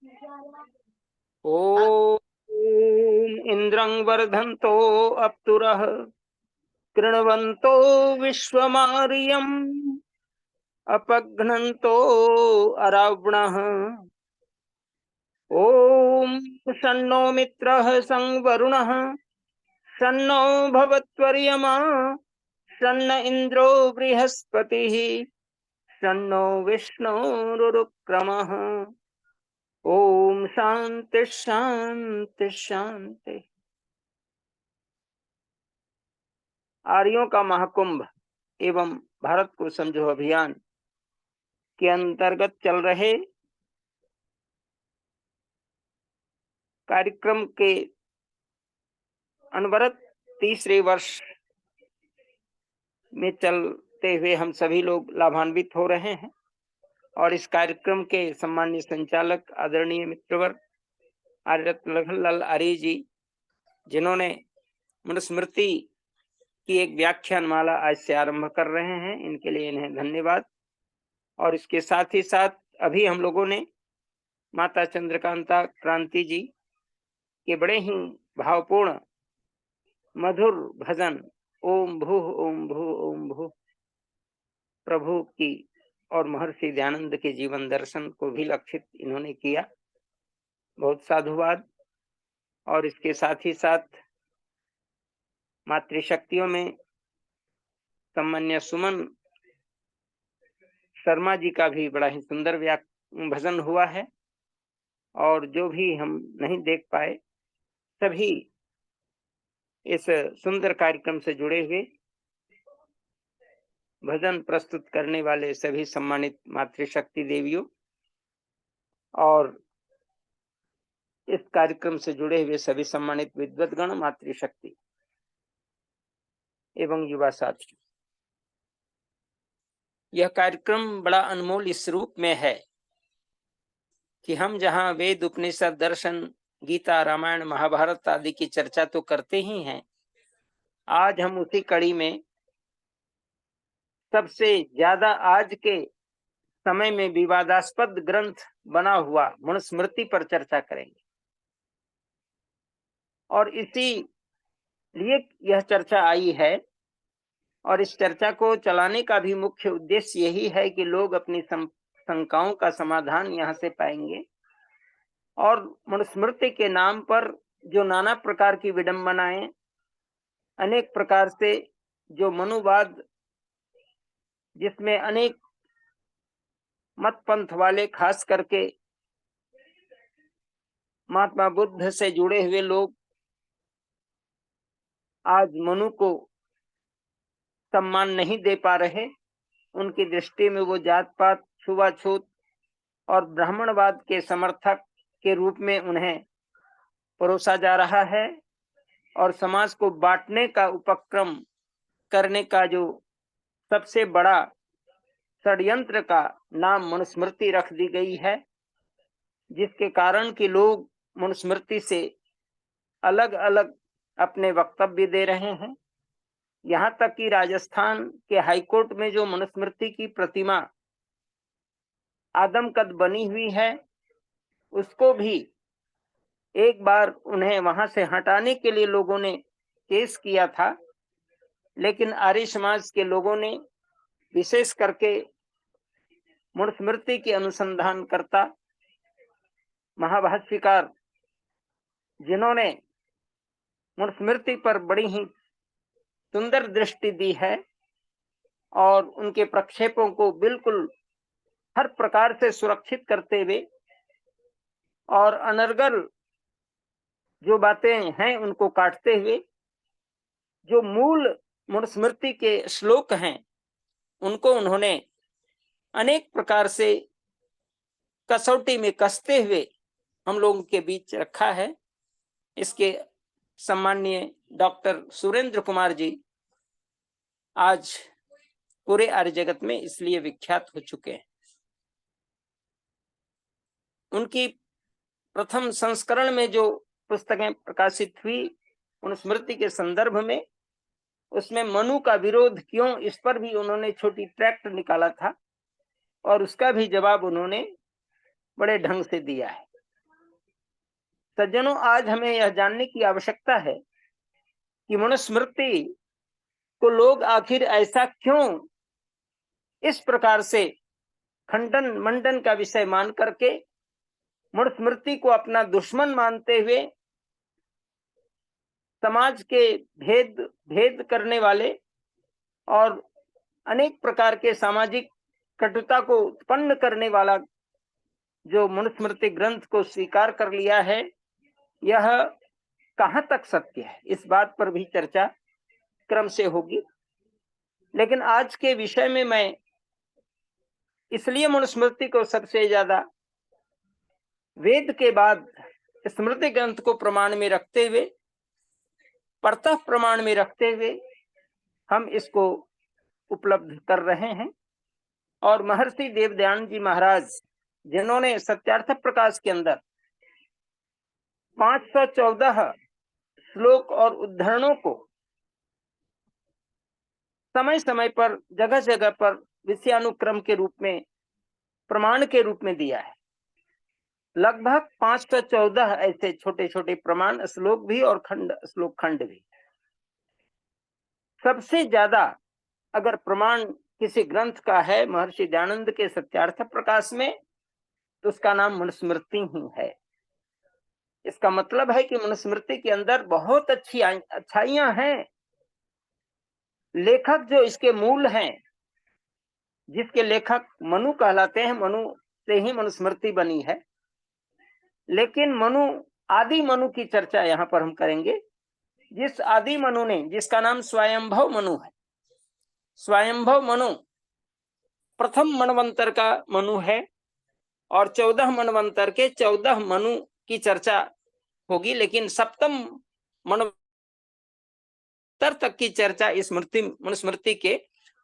ॐ इन्द्रं वर्धन्तो अप्तुरः कृण्वन्तो विश्वमार्यम् अपघ्नन्तो अरावणः। ॐ शन्नो मित्रः संवरुणः शन्नो भवत्वर्यमा शन्न इन्द्रो बृहस्पतिः शन्नो विष्णुरुक्रमः। ओम शांति शांति शांति। आर्यों का महाकुंभ एवं भारत को समझो अभियान के अंतर्गत चल रहे कार्यक्रम के अनवरत तीसरे वर्ष में चलते हुए हम सभी लोग लाभान्वित हो रहे हैं और इस कार्यक्रम के सम्मानीय संचालक आदरणीय मित्रवर आर्यरत्न लखनलाल आर्य जी, जिन्होंने मनुस्मृति की एक व्याख्यान माला आज से आरंभ कर रहे हैं, इनके लिए इन्हें धन्यवाद। और इसके साथ ही साथ अभी हम लोगों ने माता चंद्रकांता क्रांति जी के बड़े ही भावपूर्ण मधुर भजन ओम भूः ओम भूः ओम भूः प्रभु की और महर्षि दयानंद के जीवन दर्शन को भी लक्षित इन्होंने किया, बहुत साधुवाद। और इसके साथ ही साथ मातृशक्तियों में सम्मान्य सुमन शर्मा जी का भी बड़ा ही सुंदर भजन हुआ है। और जो भी हम नहीं देख पाए सभी इस सुंदर कार्यक्रम से जुड़े हुए भजन प्रस्तुत करने वाले सभी सम्मानित मातृशक्ति देवियों और इस कार्यक्रम से जुड़े हुए सभी सम्मानित विद्वद्गण मातृशक्ति एवं युवा साथी, यह कार्यक्रम बड़ा अनमोल इस रूप में है कि हम जहां वेद उपनिषद दर्शन गीता रामायण महाभारत आदि की चर्चा तो करते ही हैं, आज हम उसी कड़ी में सबसे ज्यादा आज के समय में विवादास्पद ग्रंथ बना हुआ मनुस्मृति पर चर्चा करेंगे। और इसी लिए यह चर्चा आई है और इस चर्चा को चलाने का भी मुख्य उद्देश्य यही है कि लोग अपनी शंकाओं का समाधान यहाँ से पाएंगे। और मनुस्मृति के नाम पर जो नाना प्रकार की विडंबनाएं, अनेक प्रकार से जो मनुवाद, जिसमें अनेक मत पंथ वाले खास करके महात्मा बुद्ध से जुड़े हुए लोग आज मनु को सम्मान नहीं दे पा रहे, उनकी दृष्टि में वो जात पात, छुआछूत और ब्राह्मणवाद के समर्थक के रूप में उन्हें परोसा जा रहा है और समाज को बांटने का उपक्रम करने का जो सबसे बड़ा षड्यंत्र का नाम मनुस्मृति रख दी गई है, जिसके कारण कि लोग मनुस्मृति से अलग अलग अपने वक्तव्य दे रहे हैं। यहाँ तक कि राजस्थान के हाईकोर्ट में जो मनुस्मृति की प्रतिमा आदमकद बनी हुई है, उसको भी एक बार उन्हें वहां से हटाने के लिए लोगों ने केस किया था, लेकिन आर्य समाज के लोगों ने, विशेष करके मनुस्मृति के अनुसंधानकर्ता महाभाष्यकार, जिन्होंने मनुस्मृति पर बड़ी ही सुंदर दृष्टि दी है और उनके प्रक्षेपों को बिल्कुल हर प्रकार से सुरक्षित करते हुए और अनर्गल जो बातें हैं उनको काटते हुए जो मूल मनुस्मृति के श्लोक हैं उनको उन्होंने अनेक प्रकार से कसौटी में कसते हुए हम लोगों के बीच रखा है। इसके सम्माननीय डॉक्टर सुरेंद्र कुमार जी आज पूरे आर्य जगत में इसलिए विख्यात हो चुके हैं। उनकी प्रथम संस्करण में जो पुस्तकें प्रकाशित हुई मनुस्मृति के संदर्भ में, उसमें मनु का विरोध क्यों, इस पर भी उन्होंने छोटी ट्रैक्ट निकाला था और उसका भी जवाब उन्होंने बड़े ढंग से दिया है। सज्जनों, आज हमें यह जानने की आवश्यकता है कि मनुस्मृति को लोग आखिर ऐसा क्यों इस प्रकार से खंडन मंडन का विषय मान करके मनुस्मृति को अपना दुश्मन मानते हुए समाज के भेद भेद करने वाले और अनेक प्रकार के सामाजिक कटुता को उत्पन्न करने वाला जो मनुस्मृति ग्रंथ को स्वीकार कर लिया है, यह कहाँ तक सत्य है, इस बात पर भी चर्चा क्रम से होगी। लेकिन आज के विषय में मैं इसलिए मनुस्मृति को सबसे ज्यादा वेद के बाद स्मृति ग्रंथ को प्रमाण में रखते हुए, परतः प्रमाण में रखते हुए हम इसको उपलब्ध कर रहे हैं। और महर्षि देवदयानंद जी महाराज, जिन्होंने सत्यार्थ प्रकाश के अंदर 514 श्लोक और उद्धरणों को समय समय पर जगह जगह पर विषयानुक्रम के रूप में प्रमाण के रूप में दिया है। लगभग 514 ऐसे छोटे छोटे प्रमाण श्लोक भी और खंड श्लोक खंड भी। सबसे ज्यादा अगर प्रमाण किसी ग्रंथ का है महर्षि दयानंद के सत्यार्थ प्रकाश में, तो उसका नाम मनुस्मृति ही है। इसका मतलब है कि मनुस्मृति के अंदर बहुत अच्छी अच्छाइयां हैं। लेखक जो इसके मूल हैं, जिसके लेखक मनु कहलाते हैं, मनु से ही मनुस्मृति बनी है। लेकिन मनु, आदि मनु की चर्चा यहाँ पर हम करेंगे। जिस आदि मनु ने, जिसका नाम स्वयंभव मनु है, स्वयंभव मनु प्रथम मनवंतर का मनु है और 14 मनवंतर के 14 मनु की चर्चा होगी। लेकिन सप्तम मनवंतर तक की चर्चा इस मनुस्मृति के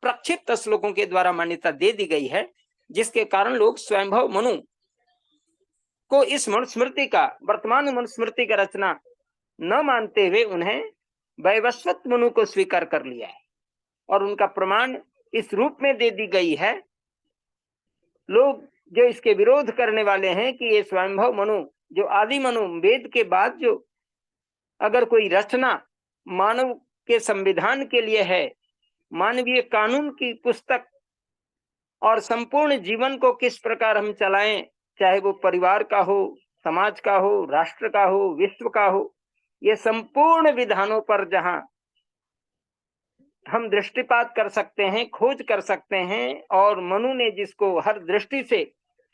प्रक्षिप्त श्लोकों के द्वारा मान्यता दे दी गई है, जिसके कारण लोग स्वयंभव मनु को इस मनुस्मृति का, वर्तमान मनुस्मृति का रचना न मानते हुए उन्हें वैवस्वत मनु को स्वीकार कर लिया है और उनका प्रमाण इस रूप में दे दी गई है। लोग जो इसके विरोध करने वाले हैं कि ये स्वयंभव मनु, जो आदि मनु, वेद के बाद जो अगर कोई रचना मानव के संविधान के लिए है, मानवीय कानून की पुस्तक और संपूर्ण जीवन को किस प्रकार हम चलाएं, चाहे वो परिवार का हो, समाज का हो, राष्ट्र का हो, विश्व का हो, ये संपूर्ण विधानों पर जहां हम दृष्टिपात कर सकते हैं, खोज कर सकते हैं, और मनु ने जिसको हर दृष्टि से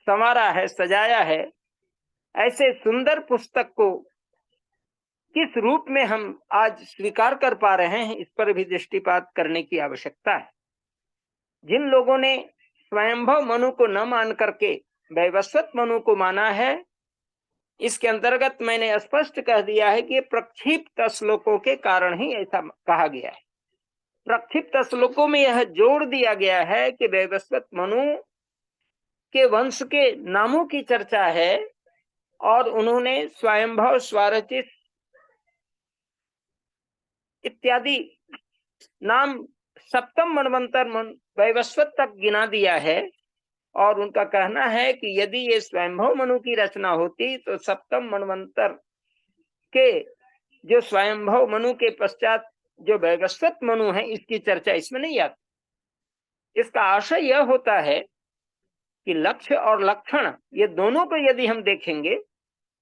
संवारा है, सजाया है, ऐसे सुंदर पुस्तक को किस रूप में हम आज स्वीकार कर पा रहे हैं, इस पर भी दृष्टिपात करने की आवश्यकता है। जिन लोगों ने स्वयंभव मनु को न मान करके वैवस्वत मनु को माना है, इसके अंतर्गत मैंने स्पष्ट कह दिया है कि प्रक्षिप्त श्लोकों के कारण ही ऐसा कहा गया है। प्रक्षिप्त श्लोकों में यह जोड़ दिया गया है कि वैवस्वत मनु के वंश के नामों की चर्चा है और उन्होंने स्वयंभव, स्वरचित इत्यादि नाम सप्तम मनवंतर वैवस्वत तक गिना दिया है। और उनका कहना है कि यदि ये स्वयंभव मनु की रचना होती तो सप्तम मनवंतर के जो स्वयंभव मनु के पश्चात जो वैवस्वत मनु है, इसकी चर्चा इसमें नहीं आती। इसका आशय यह होता है कि लक्ष्य और लक्षण, ये दोनों को यदि हम देखेंगे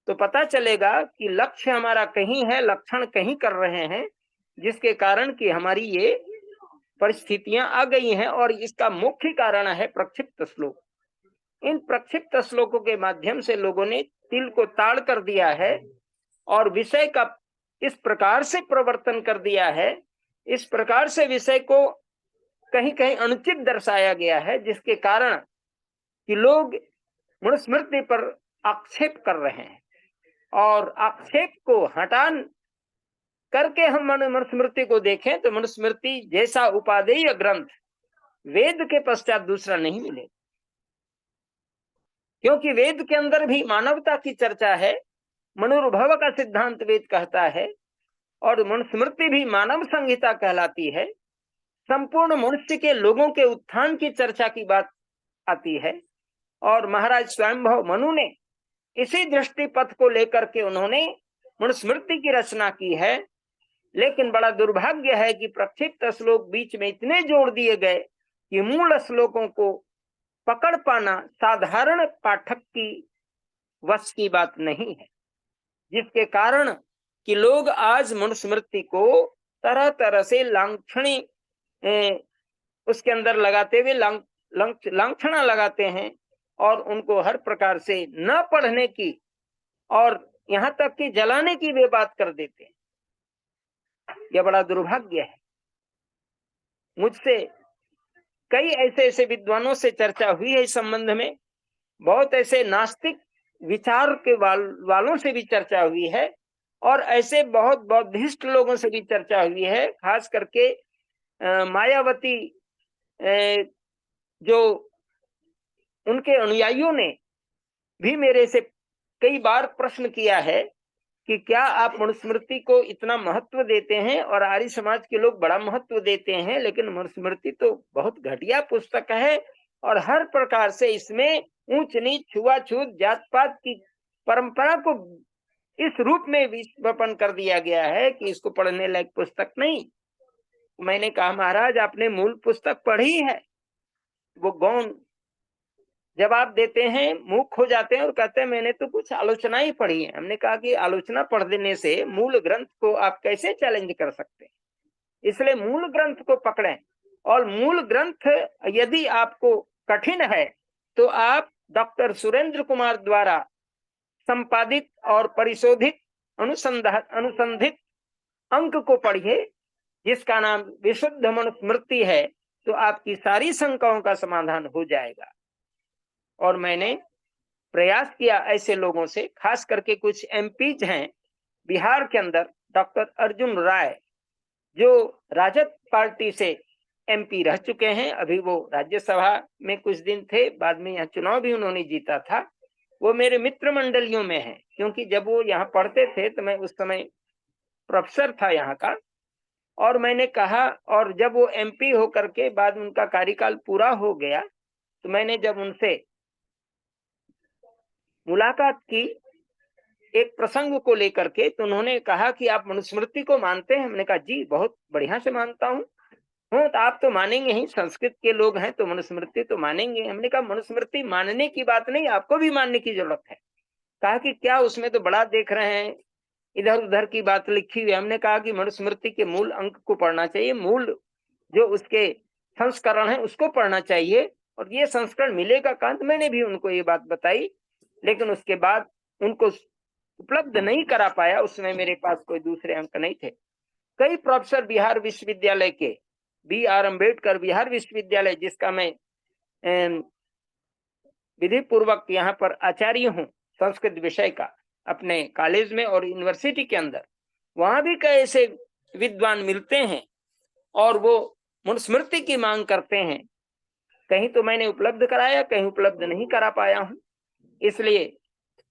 तो पता चलेगा कि लक्ष्य हमारा कहीं है, लक्षण कहीं कर रहे हैं, जिसके कारण कि हमारी ये परिस्थितियां आ गई हैं। और इसका मुख्य कारण है प्रक्षिप्त श्लोक। इन प्रक्षिप्त श्लोकों के माध्यम से लोगों ने तिल को ताड़ कर दिया है और विषय का इस प्रकार से प्रवर्तन कर दिया है, इस प्रकार से विषय को कहीं कहीं अनुचित दर्शाया गया है, जिसके कारण कि लोग मनुस्मृति पर आक्षेप कर रहे हैं। और आक्षेप को हटान करके हम मनुस्मृति को देखें तो मनुस्मृति जैसा उपादेय ग्रंथ वेद के पश्चात दूसरा नहीं मिलेगा, क्योंकि वेद के अंदर भी मानवता की चर्चा है, मनुर्भव का सिद्धांत वेद कहता है, और मनुस्मृति भी मानव संहिता कहलाती है। संपूर्ण मनुष्य के लोगों के उत्थान की चर्चा की बात आती है। और महाराज स्वयंभव मनु ने इसी दृष्टि पथ को लेकर के उन्होंने मनुस्मृति की रचना की है। लेकिन बड़ा दुर्भाग्य है कि प्रक्षिप्त श्लोक बीच में इतने जोड़ दिए गए कि मूल श्लोकों को पकड़ पाना साधारण पाठक की वश की बात नहीं है, जिसके कारण कि लोग आज मनुस्मृति को तरह तरह से लांछनी उसके अंदर लगाते हुए लांछना लगाते हैं और उनको हर प्रकार से न पढ़ने की और यहाँ तक कि जलाने की वे बात कर देते हैं। यह बड़ा दुर्भाग्य है। मुझसे कई ऐसे ऐसे विद्वानों से चर्चा हुई है इस संबंध में, बहुत ऐसे नास्तिक विचार के वालों से भी चर्चा हुई है और ऐसे बहुत बौद्धिस्ट लोगों से भी चर्चा हुई है। खास करके मायावती जो उनके अनुयायियों ने भी मेरे से कई बार प्रश्न किया है कि क्या आप मनुस्मृति को इतना महत्व देते हैं, और आर्य समाज के लोग बड़ा महत्व देते हैं, लेकिन मनुस्मृति तो बहुत घटिया पुस्तक है और हर प्रकार से इसमें ऊंच नीच छुआछूत जात पात की परंपरा को इस रूप में विज्ञापन कर दिया गया है कि इसको पढ़ने लायक पुस्तक नहीं। मैंने कहा महाराज आपने मूल पुस्तक पढ़ी है? वो गौण जवाब देते हैं, मूक हो जाते हैं और कहते हैं मैंने तो कुछ आलोचना ही पढ़ी है। हमने कहा कि आलोचना पढ़ देने से मूल ग्रंथ को आप कैसे चैलेंज कर सकते हैं? इसलिए मूल ग्रंथ को पकड़ें, और मूल ग्रंथ यदि आपको कठिन है तो आप डॉक्टर सुरेंद्र कुमार द्वारा संपादित और परिशोधित अनुसंधित अंक को पढ़िए, जिसका नाम विशुद्ध मनुस्मृति है, तो आपकी सारी शंकाओं का समाधान हो जाएगा। और मैंने प्रयास किया ऐसे लोगों से, खास करके कुछ एमपीज हैं बिहार के अंदर, डॉक्टर अर्जुन राय जो राजद पार्टी से एमपी रह चुके हैं, अभी वो राज्यसभा में कुछ दिन थे, बाद में यहाँ चुनाव भी उन्होंने जीता था। वो मेरे मित्र मंडलियों में हैं, क्योंकि जब वो यहाँ पढ़ते थे तो मैं उस समय प्रोफेसर था यहाँ का। और मैंने कहा, और जब वो एमपी होकर के बाद उनका कार्यकाल पूरा हो गया तो मैंने जब उनसे मुलाकात की एक प्रसंग को लेकर के, तो उन्होंने कहा कि आप मनुस्मृति को मानते हैं? हमने कहा जी बहुत बढ़िया से मानता हूँ। तो आप तो मानेंगे ही, संस्कृत के लोग हैं तो मनुस्मृति तो मानेंगे। हमने कहा मनुस्मृति मानने की बात नहीं, आपको भी मानने की जरूरत है। कहा कि क्या उसमें तो बड़ा देख रहे हैं, इधर उधर की बात लिखी हुई। हमने कहा कि मनुस्मृति के मूल अंक को पढ़ना चाहिए, मूल जो उसके संस्करण है उसको पढ़ना चाहिए, और ये संस्करण मिलेगा कहाँ? मैंने भी उनको ये बात बताई, लेकिन उसके बाद उनको उपलब्ध नहीं करा पाया। उसमें मेरे पास कोई दूसरे अंक नहीं थे। कई प्रोफेसर बिहार विश्वविद्यालय के, BR अम्बेडकर बिहार विश्वविद्यालय, जिसका मैं विधि पूर्वक यहाँ पर आचार्य हूँ संस्कृत विषय का, अपने कॉलेज में और यूनिवर्सिटी के अंदर, वहां भी कई ऐसे विद्वान मिलते हैं और वो मनुस्मृति की मांग करते हैं। कहीं तो मैंने उपलब्ध कराया, कहीं उपलब्ध नहीं करा पाया हूं। इसलिए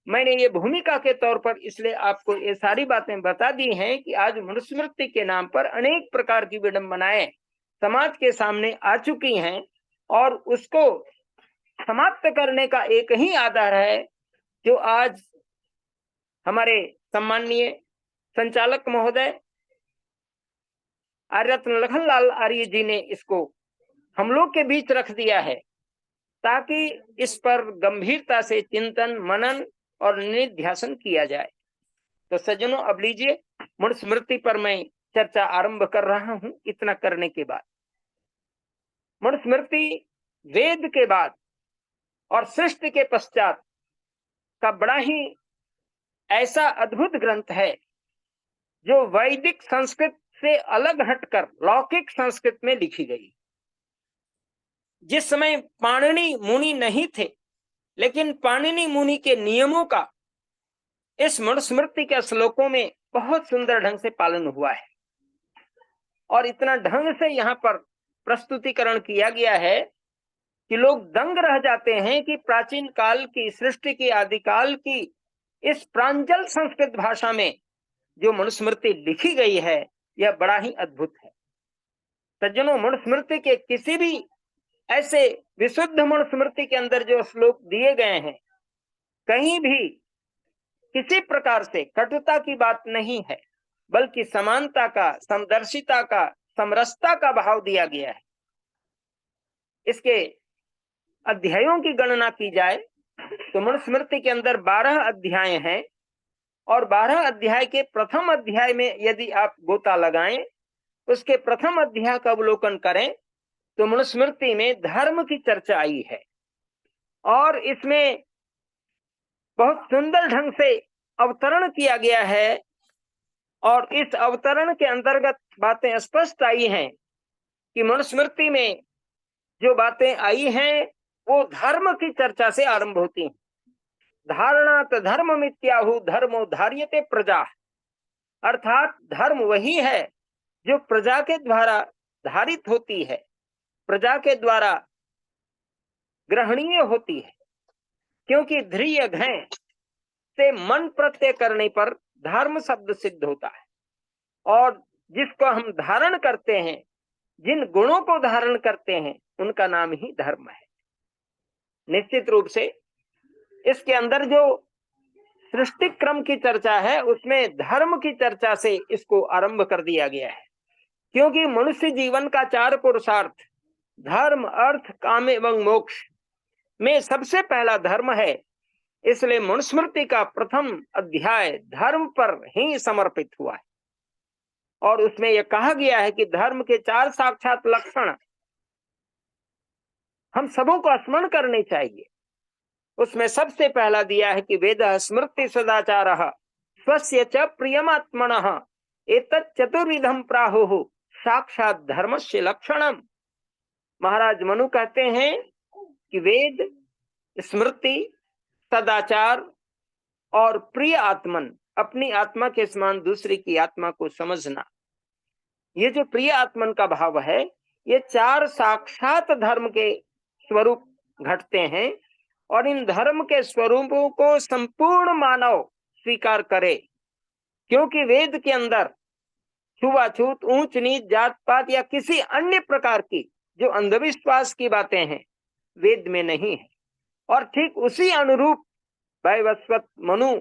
मैंने ये भूमिका के तौर पर इसलिए आपको ये सारी बातें बता दी हैं कि आज मनुस्मृति के नाम पर अनेक प्रकार की विडंबनाएं समाज के सामने आ चुकी हैं, और उसको समाप्त करने का एक ही आधार है जो आज हमारे सम्माननीय संचालक महोदय आर्यरत्न लखनलाल आर्य जी ने इसको हम लोग के बीच रख दिया है, ताकि इस पर गंभीरता से चिंतन मनन और निध्यासन किया जाए। तो सज्जनों, अब लीजिए, मनुस्मृति पर मैं चर्चा आरंभ कर रहा हूं। इतना करने के बाद, मनुस्मृति वेद के बाद और सृष्टि के पश्चात का बड़ा ही ऐसा अद्भुत ग्रंथ है जो वैदिक संस्कृत से अलग हटकर लौकिक संस्कृत में लिखी गई। जिस समय पाणिनि मुनि नहीं थे, लेकिन पाणिनि मुनि के नियमों का इस मनुस्मृति के श्लोकों में बहुत सुंदर ढंग से पालन हुआ है, और इतना ढंग से यहाँ पर प्रस्तुतिकरण किया गया है कि लोग दंग रह जाते हैं कि प्राचीन काल की, सृष्टि की, आदिकाल की इस प्रांजल संस्कृत भाषा में जो मनुस्मृति लिखी गई है, यह बड़ा ही अद्भुत है। सज्जनों, मनुस्मृति के किसी भी ऐसे विशुद्ध मनुस्मृति के अंदर जो श्लोक दिए गए हैं, कहीं भी किसी प्रकार से कटुता की बात नहीं है, बल्कि समानता का, समदर्शिता का, समरसता का भाव दिया गया है। इसके अध्यायों की गणना की जाए तो मनुस्मृति के अंदर 12 अध्याय हैं, और 12 अध्याय के प्रथम अध्याय में यदि आप गोता लगाएं, उसके प्रथम अध्याय का अवलोकन करें तो मनुस्मृति में धर्म की चर्चा आई है, और इसमें बहुत सुंदर ढंग से अवतरण किया गया है। और इस अवतरण के अंतर्गत बातें स्पष्ट आई हैं कि मनुस्मृति में जो बातें आई हैं वो धर्म की चर्चा से आरंभ होती हैं। धारणात धर्म मित्याहु धर्मो धार्यते प्रजा, अर्थात धर्म वही है जो प्रजा के द्वारा धारित होती है, प्रजा के द्वारा ग्रहणीय होती है, क्योंकि ध्रिय घय से मन प्रत्यय करने पर धर्म शब्द सिद्ध होता है, और जिसको हम धारण करते हैं, जिन गुणों को धारण करते हैं, उनका नाम ही धर्म है। निश्चित रूप से इसके अंदर जो सृष्टि क्रम की चर्चा है उसमें धर्म की चर्चा से इसको आरंभ कर दिया गया है, क्योंकि मनुष्य जीवन का 4 पुरुषार्थ धर्म, अर्थ, काम एवं मोक्ष में सबसे पहला धर्म है। इसलिए मनुस्मृति का प्रथम अध्याय धर्म पर ही समर्पित हुआ है, और उसमें यह कहा गया है कि धर्म के 4 साक्षात लक्षण हम सबों को स्मरण करने चाहिए। उसमें सबसे पहला दिया है कि वेद स्मृति सदाचार स्वस्य च प्रियमात्मनः एतत् चतुर्विधम प्राहुः साक्षात धर्मस्य लक्षणम। महाराज मनु कहते हैं कि वेद, स्मृति, सदाचार और प्रिय आत्मन, अपनी आत्मा के समान दूसरे की आत्मा को समझना, ये जो प्रिय आत्मन का भाव है, ये 4 साक्षात धर्म के स्वरूप घटते हैं, और इन धर्म के स्वरूपों को संपूर्ण मानव स्वीकार करे, क्योंकि वेद के अंदर छुआछूत, ऊंच नीच, जात पात या किसी अन्य प्रकार की जो अंधविश्वास की बातें हैं वेद में नहीं है। और ठीक उसी अनुरूप वैवस्वत मनु,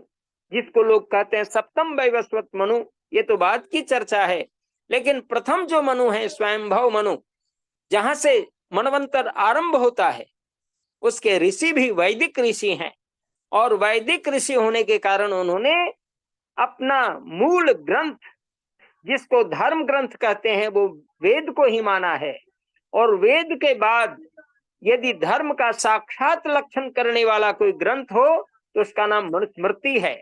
जिसको लोग कहते हैं सप्तम वैवस्वत मनु, ये तो बाद की चर्चा है, लेकिन प्रथम जो मनु है स्वयंभव मनु, जहां से मनवंतर आरंभ होता है, उसके ऋषि भी वैदिक ऋषि हैं, और वैदिक ऋषि होने के कारण उन्होंने अपना मूल ग्रंथ, जिसको धर्म ग्रंथ कहते हैं, वो वेद को ही माना है। और वेद के बाद यदि धर्म का साक्षात लक्षण करने वाला कोई ग्रंथ हो तो उसका नाम मनुस्मृति है।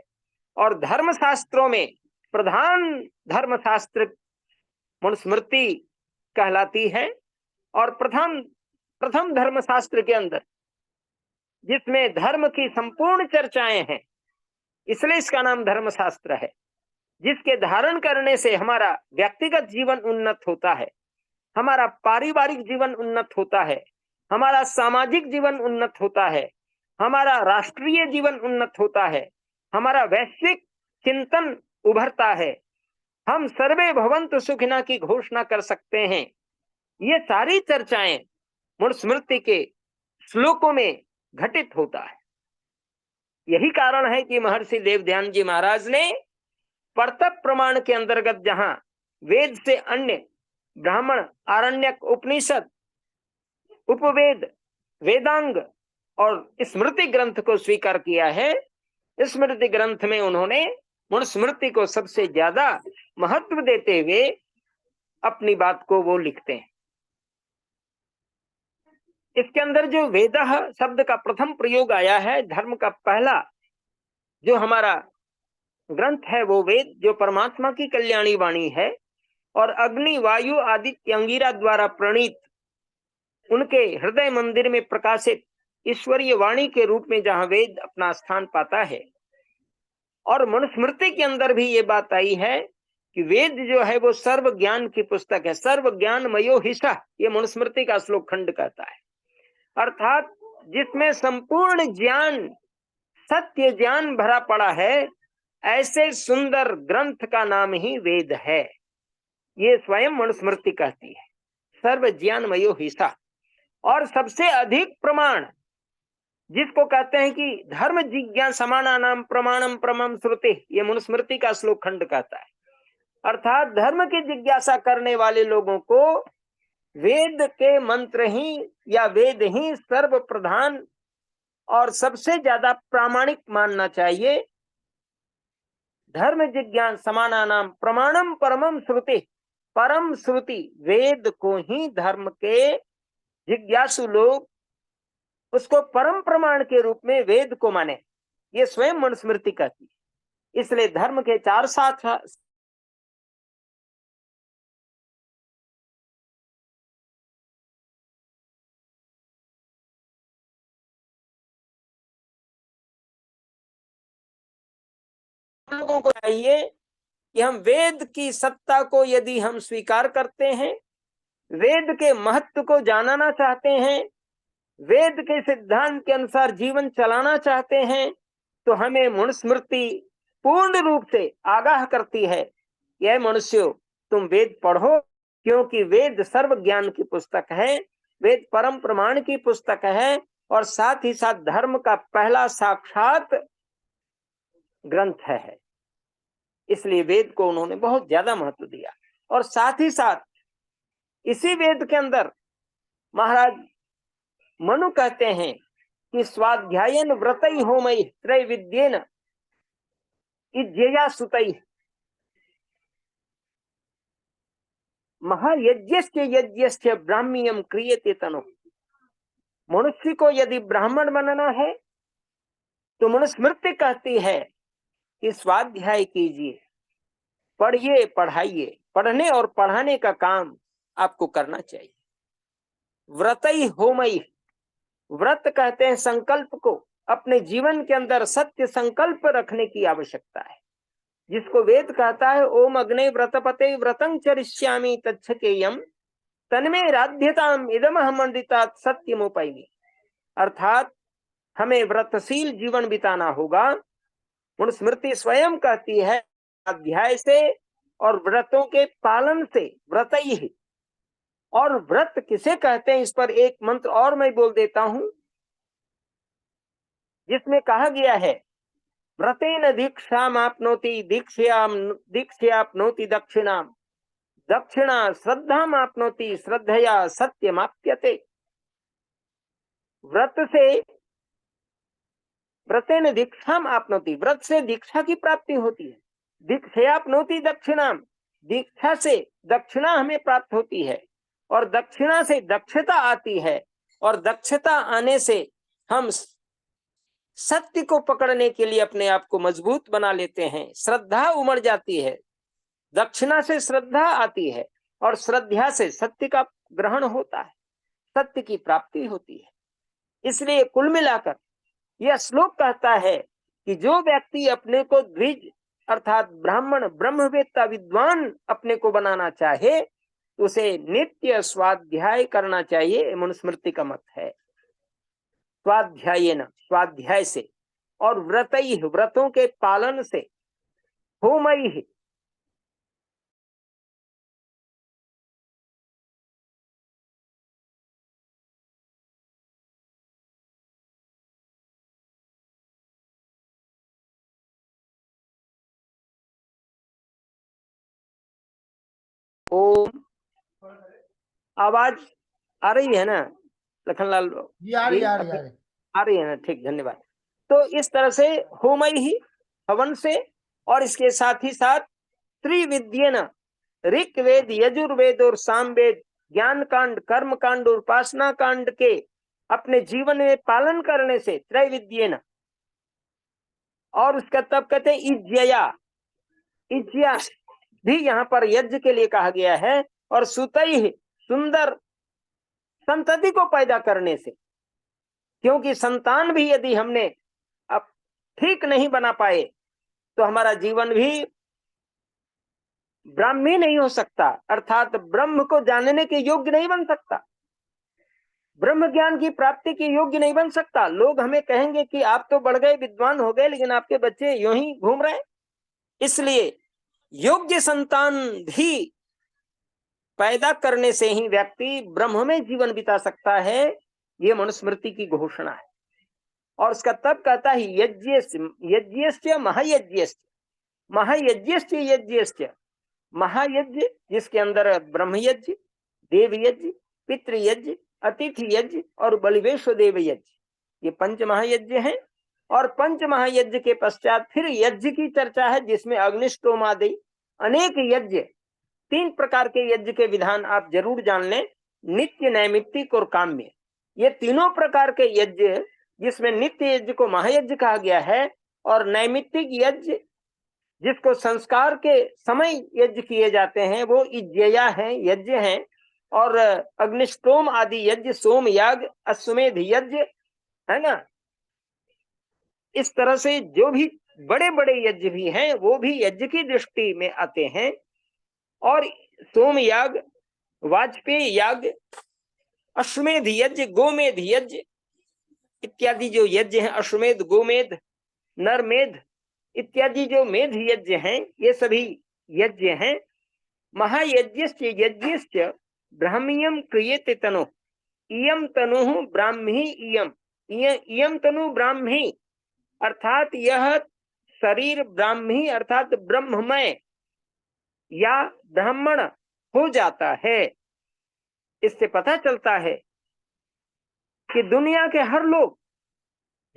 और धर्मशास्त्रों में प्रधान धर्मशास्त्र मनुस्मृति कहलाती है, और प्रथम धर्मशास्त्र के अंदर जिसमें धर्म की संपूर्ण चर्चाएं हैं, इसलिए इसका नाम धर्मशास्त्र है, जिसके धारण करने से हमारा व्यक्तिगत जीवन उन्नत होता है, हमारा पारिवारिक जीवन उन्नत होता है, हमारा सामाजिक जीवन उन्नत होता है, हमारा राष्ट्रीय जीवन उन्नत होता है, हमारा वैश्विक चिंतन उभरता है, हम सर्वे भवन्तु सुखिनः की घोषणा कर सकते हैं। ये सारी चर्चाएं मनुस्मृति के श्लोकों में घटित होता है। यही कारण है कि महर्षि देवध्यान जी महाराज ने परतप प्रमाण के अंतर्गत जहां वेद से अन्य ब्राह्मण, आरण्यक, उपनिषद, उपवेद, वेदांग और स्मृति ग्रंथ को स्वीकार किया है, स्मृति ग्रंथ में उन्होंने मनुस्मृति को सबसे ज्यादा महत्व देते हुए अपनी बात को वो लिखते हैं। इसके अंदर जो वेदः शब्द का प्रथम प्रयोग आया है, धर्म का पहला जो हमारा ग्रंथ है वो वेद, जो परमात्मा की कल्याणी वाणी है, और अग्नि, वायु, आदित्य, अंगिरा द्वारा प्रणीत उनके हृदय मंदिर में प्रकाशित ईश्वरीय वाणी के रूप में जहां वेद अपना स्थान पाता है। और मनुस्मृति के अंदर भी ये बात आई है कि वेद जो है वो सर्व ज्ञान की पुस्तक है, सर्व ज्ञान मयो हिसा, ये मनुस्मृति का श्लोक खंड कहता है, अर्थात जिसमें संपूर्ण ज्ञान, सत्य ज्ञान भरा पड़ा है, ऐसे सुंदर ग्रंथ का नाम ही वेद है। ये स्वयं मनुस्मृति कहती है, सर्व ज्ञान मयो हिसा। और सबसे अधिक प्रमाण जिसको कहते हैं कि धर्म जिज्ञासमाना नाम प्रमाणम प्रमम श्रुति, ये मनुस्मृति का श्लोक खंड कहता है। अर्थात धर्म की जिज्ञासा करने वाले लोगों को वेद के मंत्र ही या वेद ही सर्व प्रधान और सबसे ज्यादा प्रामाणिक मानना चाहिए। धर्म जिज्ञान समाना नाम प्रमाणम परमम श्रुति, परम श्रुति वेद को ही धर्म के जिज्ञासु लोग उसको परम प्रमाण के रूप में वेद को माने, ये स्वयं मनुस्मृति कहती है। इसलिए धर्म के चार साथ लोगों को चाहिए कि हम वेद की सत्ता को यदि हम स्वीकार करते हैं, वेद के महत्व को जानना चाहते हैं, वेद के सिद्धांत के अनुसार जीवन चलाना चाहते हैं, तो हमें मनुस्मृति पूर्ण रूप से आगाह करती है, यह मनुष्यों तुम वेद पढ़ो, क्योंकि वेद सर्व ज्ञान की पुस्तक है, वेद परम प्रमाण की पुस्तक है और साथ ही साथ धर्म का पहला साक्षात ग्रंथ है। इसलिए वेद को उन्होंने बहुत ज्यादा महत्व दिया। और साथ ही साथ इसी वेद के अंदर महाराज मनु कहते हैं कि स्वाध्यायन व्रतई होमई त्रैविद्येन इज्जया सुतई, महायज्ञस्य यज्ञस्य ब्राह्म्यम क्रियते तनु। मनुष्य को यदि ब्राह्मण बनना है तो मनुस्मृति कहती है कि स्वाध्याय कीजिए, पढ़िए, पढ़ाइए, पढ़ने और पढ़ाने का काम आपको करना चाहिए। व्रतई होमई, व्रत कहते हैं संकल्प को, अपने जीवन के अंदर सत्य संकल्प रखने की आवश्यकता है, जिसको वेद कहता है ओम अग्ने व्रतपते व्रतं चरिष्यामि तच्छकेयम तन्मे राध्यताम इदमह मंडितात् सत्यमुपैमि। अर्थात हमें व्रतशील जीवन बिताना होगा। मनुस्मृति स्वयं कहती है अध्याय से और व्रतों के पालन से, व्रतई ही। और व्रत किसे कहते हैं, इस पर एक मंत्र और मैं बोल देता हूं, जिसमें कहा गया है व्रतेन दीक्षामाप्नोति दीक्षाप्नोति दक्षिणाम, दक्षिणा श्रद्धामाप्नोति श्रद्धया सत्यमाप्यते। व्रत से व्रतेन दीक्षाम आपनोति, व्रत से दीक्षा की प्राप्ति होती है। दीक्षाप्नोति दक्षिणाम, दीक्षा से दक्षिणा हमें प्राप्त होती है और दक्षिणा से दक्षता आती है और दक्षता आने से हम सत्य को पकड़ने के लिए अपने आप को मजबूत बना लेते हैं, श्रद्धा उमड़ जाती है, दक्षिणा से श्रद्धा आती है और श्रद्धा से सत्य का ग्रहण होता है, सत्य की प्राप्ति होती है। इसलिए कुल मिलाकर यह श्लोक कहता है कि जो व्यक्ति अपने को द्विज अर्थात ब्राह्मण ब्रह्मवेत्ता विद्वान अपने को बनाना चाहे, उसे नित्य स्वाध्याय करना चाहिए, मनुस्मृति का मत है। स्वाध्यायेन, स्वाध्याय से, और व्रतई, व्रतों के पालन से, होमई, ओम। आवाज आ रही है ना लखनलाल जी? आ रही है ना? ठीक, धन्यवाद। तो इस तरह से होमई ही, हवन से, और इसके साथ ही साथ त्रिविद्येन, ऋग वेद, यजुर्वेद और सामवेद, ज्ञान कांड, कर्म कांड और उपासना कांड के अपने जीवन में पालन करने से, त्रैविद्येन। और उसका तब कहते हैं इज्जया, इज्जया भी यहाँ पर यज्ञ के लिए कहा गया है। और सुतई, सुंदर संतति को पैदा करने से, क्योंकि संतान भी यदि हमने अब ठीक नहीं बना पाए तो हमारा जीवन भी ब्राह्मी नहीं हो सकता, अर्थात ब्रह्म को जानने के योग्य नहीं बन सकता, ब्रह्म ज्ञान की प्राप्ति के योग्य नहीं बन सकता। लोग हमें कहेंगे कि आप तो बढ़ गए, विद्वान हो गए, लेकिन आपके बच्चे यूं ही घूम रहे। इसलिए योग्य संतान भी पैदा करने से ही व्यक्ति ब्रह्म में जीवन बिता सकता है। ये मनुस्मृति की घोषणा है। और उसका तब कहता है यज्ञस्य महायज्ञस्य, महायज्ञस्य यज्ञस्य, महायज्ञ जिसके अंदर ब्रह्म यज्ञ, देव यज्ञ, पितृ यज्ञ, अतिथि यज्ञ और बलिवेश देव यज्ञ, ये पंच महायज्ञ हैं। और पंच महायज्ञ के पश्चात फिर यज्ञ की चर्चा है, जिसमें अग्निष्टोम आदि अनेक यज्ञ, 3 प्रकार के यज्ञ के विधान आप जरूर जान लें, नित्य, नैमित्तिक और काम्य। ये तीनों प्रकार के यज्ञ, जिसमें नित्य यज्ञ को महायज्ञ कहा गया है और नैमित्तिक यज्ञ जिसको संस्कार के समय यज्ञ किए जाते हैं वो यज्ञया हैं, यज्ञ हैं। और अग्निष्टोम आदि यज्ञ, सोम याग, अश्वमेध यज्ञ, है ना। इस तरह से जो भी बड़े बड़े यज्ञ भी हैं वो भी यज्ञ की दृष्टि में आते हैं। और सोम याग, वाजपेयी याग, अश्वमेध यज्ञ, गोमेध यज्ञ इत्यादि जो यज्ञ हैं, अश्वमेध, गोमेध, नरमेध इत्यादि जो मेध यज्ञ हैं, ये सभी यज्ञ हैं। महायज्ञस्य यज्ञस्य ब्राह्म्यम क्रियते तनु, इयम तनु ब्राह्मी, इयम तनु ब्राह्मी, अर्थात यह शरीर ब्राह्मी अर्थात ब्रह्ममय या ब्राह्मण हो जाता है। इससे पता चलता है कि दुनिया के हर लोग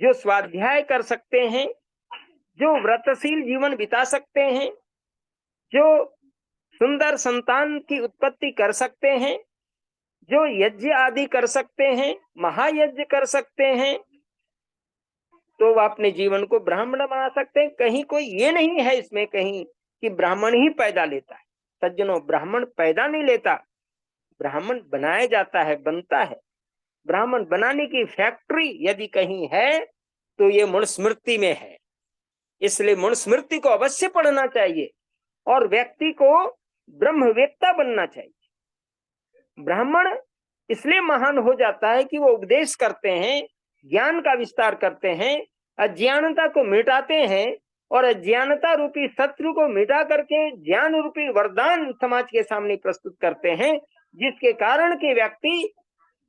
जो स्वाध्याय कर सकते हैं, जो व्रतशील जीवन बिता सकते हैं, जो सुंदर संतान की उत्पत्ति कर सकते हैं, जो यज्ञ आदि कर सकते हैं, महायज्ञ कर सकते हैं, तो वह अपने जीवन को ब्राह्मण बना सकते हैं। कहीं कोई ये नहीं है इसमें कहीं कि ब्राह्मण ही पैदा लेता है। सज्जनों, ब्राह्मण पैदा नहीं लेता, ब्राह्मण बनाया जाता है, बनता है। ब्राह्मण बनाने की फैक्ट्री यदि कहीं है तो ये मनुस्मृति में है। इसलिए मनुस्मृति को अवश्य पढ़ना चाहिए और व्यक्ति को ब्रह्मवेत्ता बनना चाहिए। ब्राह्मण इसलिए महान हो जाता है कि वो उपदेश करते हैं, ज्ञान का विस्तार करते हैं, अज्ञानता को मिटाते हैं और अज्ञानता रूपी शत्रु को मिटा करके ज्ञान रूपी वरदान समाज के सामने प्रस्तुत करते हैं, जिसके कारण कि व्यक्ति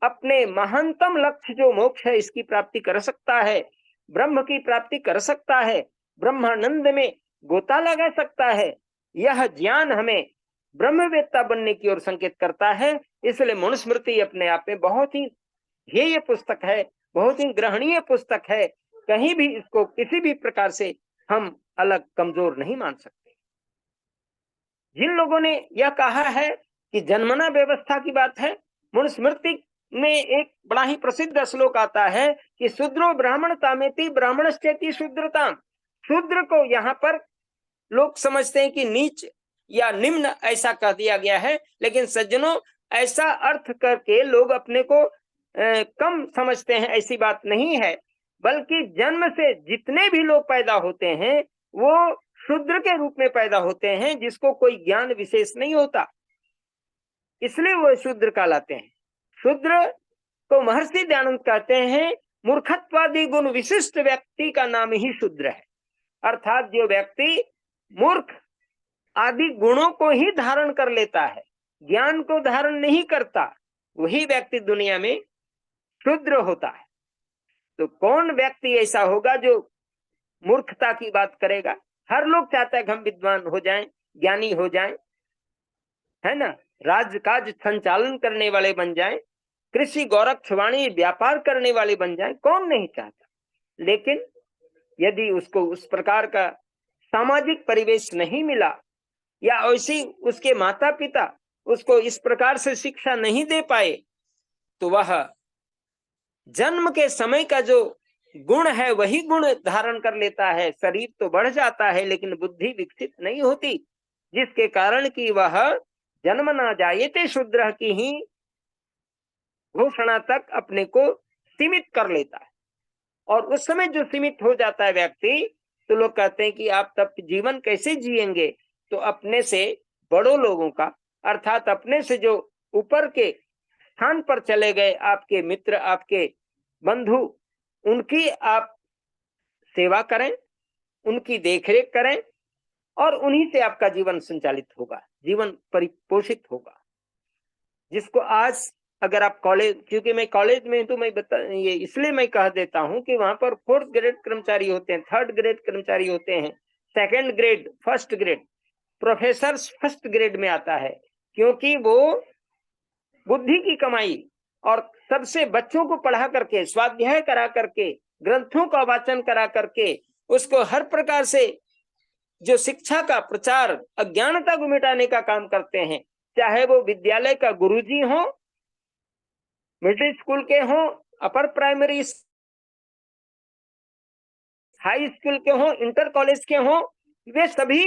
अपने महानतम लक्ष्य जो मोक्ष है इसकी प्राप्ति कर सकता है, ब्रह्म की प्राप्ति कर सकता है, ब्रह्मानंद में गोता लगा सकता है। यह ज्ञान हमें ब्रह्मवेत्ता बनने की ओर संकेत करता है। इसलिए मनुस्मृति अपने आप में बहुत ही ध्येय पुस्तक है, बहुत ही ग्रहणीय पुस्तक है। कहीं भी इसको किसी भी प्रकार से हम अलग कमजोर नहीं मान सकते। जिन लोगों ने यह कहा है कि जन्मना व्यवस्था की बात है, मनुस्मृति में एक बड़ा ही प्रसिद्ध श्लोक आता है कि शूद्रो ब्राह्मणतामेति ब्राह्मणश्चेति शूद्रताम। शूद्र को यहाँ पर लोग समझते हैं कि नीच या निम्न ऐसा कह दिया गया है, लेकिन सज्जनों ऐसा अर्थ करके लोग अपने को कम समझते हैं, ऐसी बात नहीं है। बल्कि जन्म से जितने भी लोग पैदा होते हैं वो शूद्र के रूप में पैदा होते हैं, जिसको कोई ज्ञान विशेष नहीं होता, इसलिए वो शूद्र कहलाते हैं। शूद्र को महर्षि दयानंद कहते हैं मूर्खत्वादि गुण विशिष्ट व्यक्ति का नाम ही शूद्र है। अर्थात जो व्यक्ति मूर्ख आदि गुणों को ही धारण कर लेता है, ज्ञान को धारण नहीं करता, वही व्यक्ति दुनिया में शूद्र होता है। तो कौन व्यक्ति ऐसा होगा जो मूर्खता की बात करेगा? हर लोग चाहता है कि हम विद्वान हो जाएं, ज्ञानी हो जाएं, है ना, राजकाज संचालन करने वाले बन जाएं, कृषि गौरक्ष वाणी व्यापार करने वाले बन जाएं, कौन नहीं चाहता। लेकिन यदि उसको उस प्रकार का सामाजिक परिवेश नहीं मिला या ऐसी उसके माता पिता उसको इस प्रकार से शिक्षा नहीं दे पाए, तो वह जन्म के समय का जो गुण है वही गुण धारण कर लेता है। शरीर तो बढ़ जाता है लेकिन बुद्धि विकसित नहीं होती, जिसके कारण कि वह जन्म ना जायते शूद्र की ही घोषणा तक अपने को सीमित कर लेता है। और उस समय जो सीमित हो जाता है व्यक्ति, तो लोग कहते हैं कि आप तब जीवन कैसे जिएंगे? तो अपने से बड़ों लोगों का, अर्थात अपने से जो ऊपर के स्थान पर चले गए आपके मित्र, आपके बंधु, उनकी आप सेवा करें, उनकी देखरेख करें और उन्हीं से आपका जीवन संचालित होगा, जीवन परिपोषित होगा। जिसको आज अगर आप कॉलेज, क्योंकि मैं कॉलेज में हूं तो ये इसलिए मैं कह देता हूं कि वहां पर 4th ग्रेड कर्मचारी होते हैं, 3rd ग्रेड कर्मचारी होते हैं, 2nd grade, 1st grade, professor 1st grade में आता है, क्योंकि वो बुद्धि की कमाई और सबसे बच्चों को पढ़ा करके, स्वाध्याय करा करके, ग्रंथों का वाचन करा करके, उसको हर प्रकार से जो शिक्षा का प्रचार, अज्ञानता को मिटाने का काम करते हैं, चाहे वो विद्यालय का गुरुजी हो, मिडिल स्कूल के हो, अपर प्राइमरी, हाई स्कूल के हो, इंटर कॉलेज के हो, वे सभी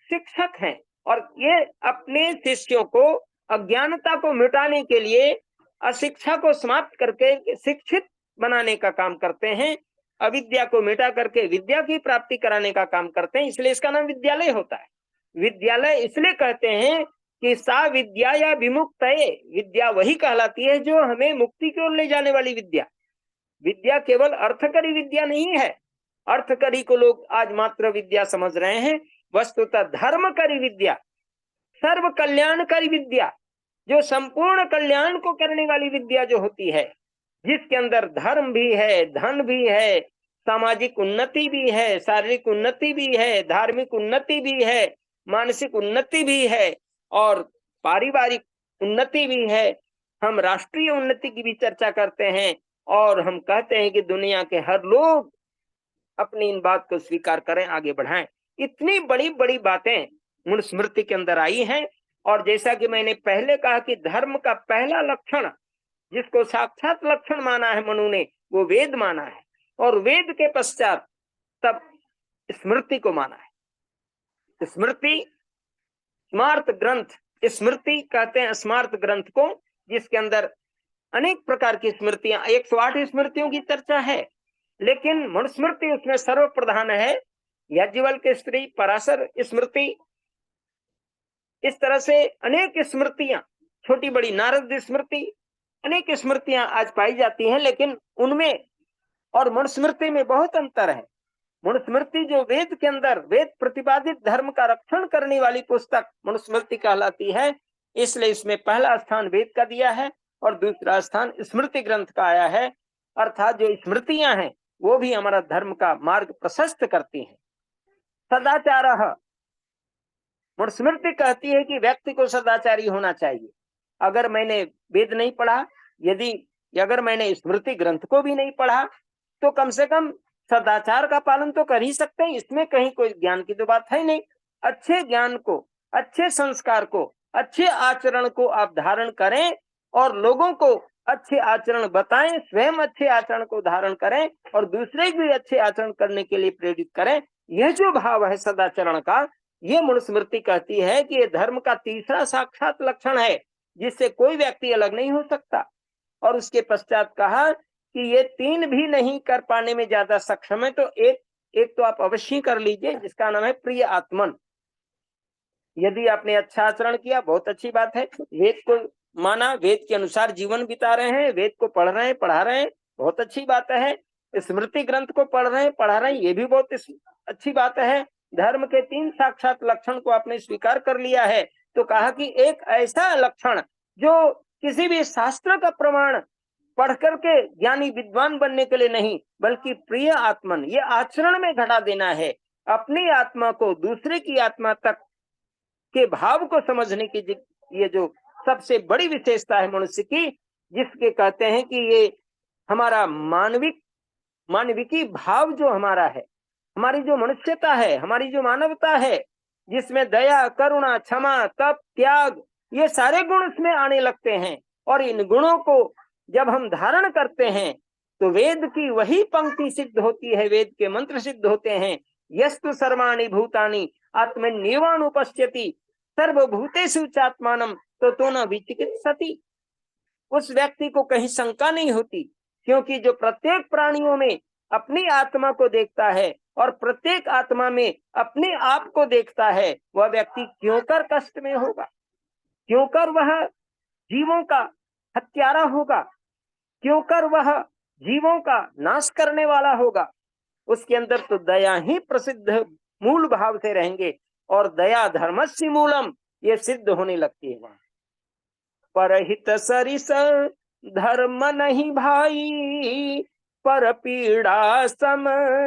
शिक्षक हैं और ये अपने शिष्यों को अज्ञानता को मिटाने के लिए, अशिक्षा को समाप्त करके शिक्षित बनाने का काम करते हैं, अविद्या को मिटा करके विद्या की प्राप्ति कराने का काम करते हैं, इसलिए इसका नाम विद्यालय होता है। विद्यालय इसलिए कहते हैं कि सा विद्या या विमुक्त, विद्या वही कहलाती है जो हमें मुक्ति की ओर ले जाने वाली विद्या। विद्या केवल अर्थकरी विद्या नहीं है, अर्थकरी को लोग आज मात्र विद्या समझ रहे हैं, वस्तुतः धर्मकरी विद्या, सर्व कल्याणकारी विद्या, जो संपूर्ण कल्याण को करने वाली विद्या जो होती है, जिसके अंदर धर्म भी है, धन भी है, सामाजिक उन्नति भी है, शारीरिक उन्नति भी है, धार्मिक उन्नति भी है, मानसिक उन्नति भी है और पारिवारिक उन्नति भी है। हम राष्ट्रीय उन्नति की भी चर्चा करते हैं और हम कहते हैं कि दुनिया के हर लोग अपनी इन बात को स्वीकार करें, आगे बढ़ाएं। इतनी बड़ी बड़ी बातें मनुस्मृति के अंदर आई हैं और जैसा कि मैंने पहले कहा कि धर्म का पहला लक्षण, जिसको साक्षात लक्षण माना है मनु ने, वो वेद माना है और वेद के पश्चात तब स्मृति को माना है। स्मृति स्मार्त ग्रंथ, स्मृति कहते हैं स्मार्त ग्रंथ को, जिसके अंदर अनेक प्रकार की स्मृतियां, 108 स्मृतियों की चर्चा है, लेकिन मनुस्मृति उसमें सर्वप्रधान है। याज्ञवल्क्य स्त्री, पराशर स्मृति, इस तरह से अनेक स्मृतियां, छोटी बड़ी नारद स्मृति, अनेक स्मृतियां आज पाई जाती हैं, लेकिन उनमें और मनुस्मृति में बहुत अंतर है। मनुस्मृति जो वेद के अंदर, वेद प्रतिपादित धर्म का रक्षण करने वाली पुस्तक मनुस्मृति कहलाती है, इसलिए इसमें पहला स्थान वेद का दिया है और दूसरा स्थान स्मृति ग्रंथ का आया है। अर्थात जो स्मृतियां हैं वो भी हमारा धर्म का मार्ग प्रशस्त करती हैं। सदाचारः, मनुस्मृति कहती है कि व्यक्ति को सदाचारी होना चाहिए। अगर मैंने वेद नहीं पढ़ा, अगर मैंने स्मृति ग्रंथ को भी नहीं पढ़ा, तो कम से कम सदाचार का पालन तो कर ही सकते हैं। इसमें कहीं कोई ज्ञान की तो बात है नहीं। अच्छे ज्ञान को, अच्छे संस्कार को, अच्छे आचरण को आप धारण करें और लोगों को अच्छे आचरण बताएं, स्वयं अच्छे आचरण को धारण करें और दूसरे भी अच्छे आचरण करने के लिए प्रेरित करें। यह जो भाव है सदाचरण का, ये मनुस्मृति कहती है कि ये धर्म का तीसरा साक्षात लक्षण है, जिससे कोई व्यक्ति अलग नहीं हो सकता। और उसके पश्चात कहा कि ये 3 भी नहीं कर पाने में ज्यादा सक्षम है, तो एक तो आप अवश्य कर लीजिए, जिसका नाम है प्रिय आत्मन। यदि आपने अच्छा आचरण किया, बहुत अच्छी बात है, वेद को माना, वेद के अनुसार जीवन बिता रहे हैं, वेद को पढ़ रहे हैं, पढ़ा रहे हैं, बहुत अच्छी बात है। स्मृति ग्रंथ को पढ़ रहे हैं, पढ़ा रहे हैं, ये भी बहुत अच्छी बात है। धर्म के 3 साक्षात लक्षण को आपने स्वीकार कर लिया है, तो कहा कि एक ऐसा लक्षण जो किसी भी शास्त्र का प्रमाण पढ़ करके ज्ञानी विद्वान बनने के लिए नहीं, बल्कि प्रिय आत्मन, ये आचरण में घटा देना है। अपनी आत्मा को दूसरे की आत्मा तक के भाव को समझने की ये जो सबसे बड़ी विशेषता है मनुष्य की, जिसके कहते हैं कि ये हमारा मानविकी भाव जो हमारा है, हमारी जो मनुष्यता है, हमारी जो मानवता है, जिसमें दया, करुणा, क्षमा, तप, त्याग, ये सारे गुण उसमें आने लगते हैं। और इन गुणों को जब हम धारण करते हैं तो वेद की वही पंक्ति सिद्ध होती है, वेद के मंत्र सिद्ध होते हैं। यस्तु सर्वाणि भूतानि आत्मन्येवानुपश्यति सर्वभूतेषु चात्मानं तो न विचिकित्सति। उस व्यक्ति को कहीं शंका नहीं होती, क्योंकि जो प्रत्येक प्राणियों में अपनी आत्मा को देखता है और प्रत्येक आत्मा में अपने आप को देखता है, वह व्यक्ति क्यों कर कष्ट में होगा, क्यों कर वह जीवों का हत्यारा होगा, क्यों कर वह जीवों का नाश करने वाला होगा। उसके अंदर तो दया ही प्रसिद्ध मूल भाव से रहेंगे और दया धर्मस्य मूलम, ये सिद्ध होने लगती है वहां। परहित सरिस धर्म नहीं भाई, पर पीड़ा सम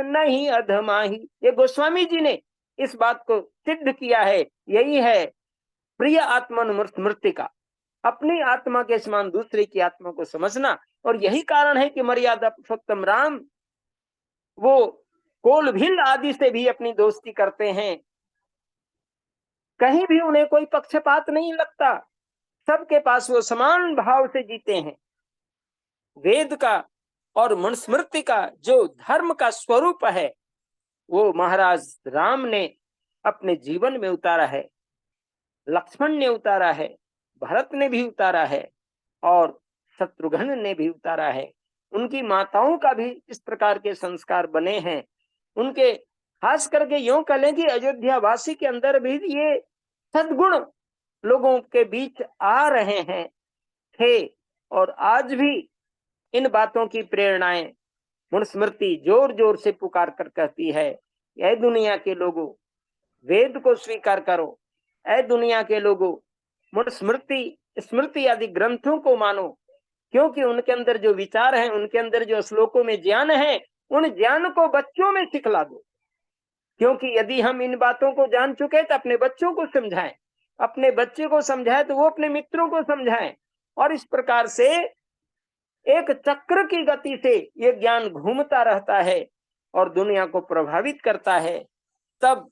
नहीं अधमाही। ये गोस्वामी जी ने इस बात को सिद्ध किया है। यही है प्रिय आत्मनुस्मृति का, अपनी आत्मा के समान दूसरे की आत्मा को समझना। और यही कारण है कि मर्यादा पुरुषोत्तम राम वो कोलभिल आदि से भी अपनी दोस्ती करते हैं। कहीं भी उन्हें कोई पक्षपात नहीं लगता, सबके पास वो समान भाव से जीते हैं। वेद का और मनुस्मृति का जो धर्म का स्वरूप है, वो महाराज राम ने अपने जीवन में उतारा है, लक्ष्मण ने उतारा है, भरत ने भी उतारा है, और शत्रुघ्न ने भी उतारा है। उनकी माताओं का भी इस प्रकार के संस्कार बने हैं। उनके खास करके यूं कह लें कि अयोध्या वासी के अंदर भी ये सद्गुण लोगों के बीच आ रहे हैं, थे, और आज भी इन बातों की प्रेरणाएं मनुस्मृति जोर जोर से पुकार कर कहती है, ऐ दुनिया के लोगों, वेद को स्वीकार करो। ऐ दुनिया के लोगों, मनुस्मृति स्मृति आदि ग्रंथों को मानो, क्योंकि उनके अंदर जो विचार है, उनके अंदर जो श्लोकों में ज्ञान है, उन ज्ञान को बच्चों में सिखला दो। क्योंकि यदि हम इन बातों को जान चुके तो अपने बच्चों को समझाएं, अपने बच्चे को समझाएं तो वो अपने मित्रों को समझाएं, और इस प्रकार से एक चक्र की गति से ये ज्ञान घूमता रहता है और दुनिया को प्रभावित करता है। तब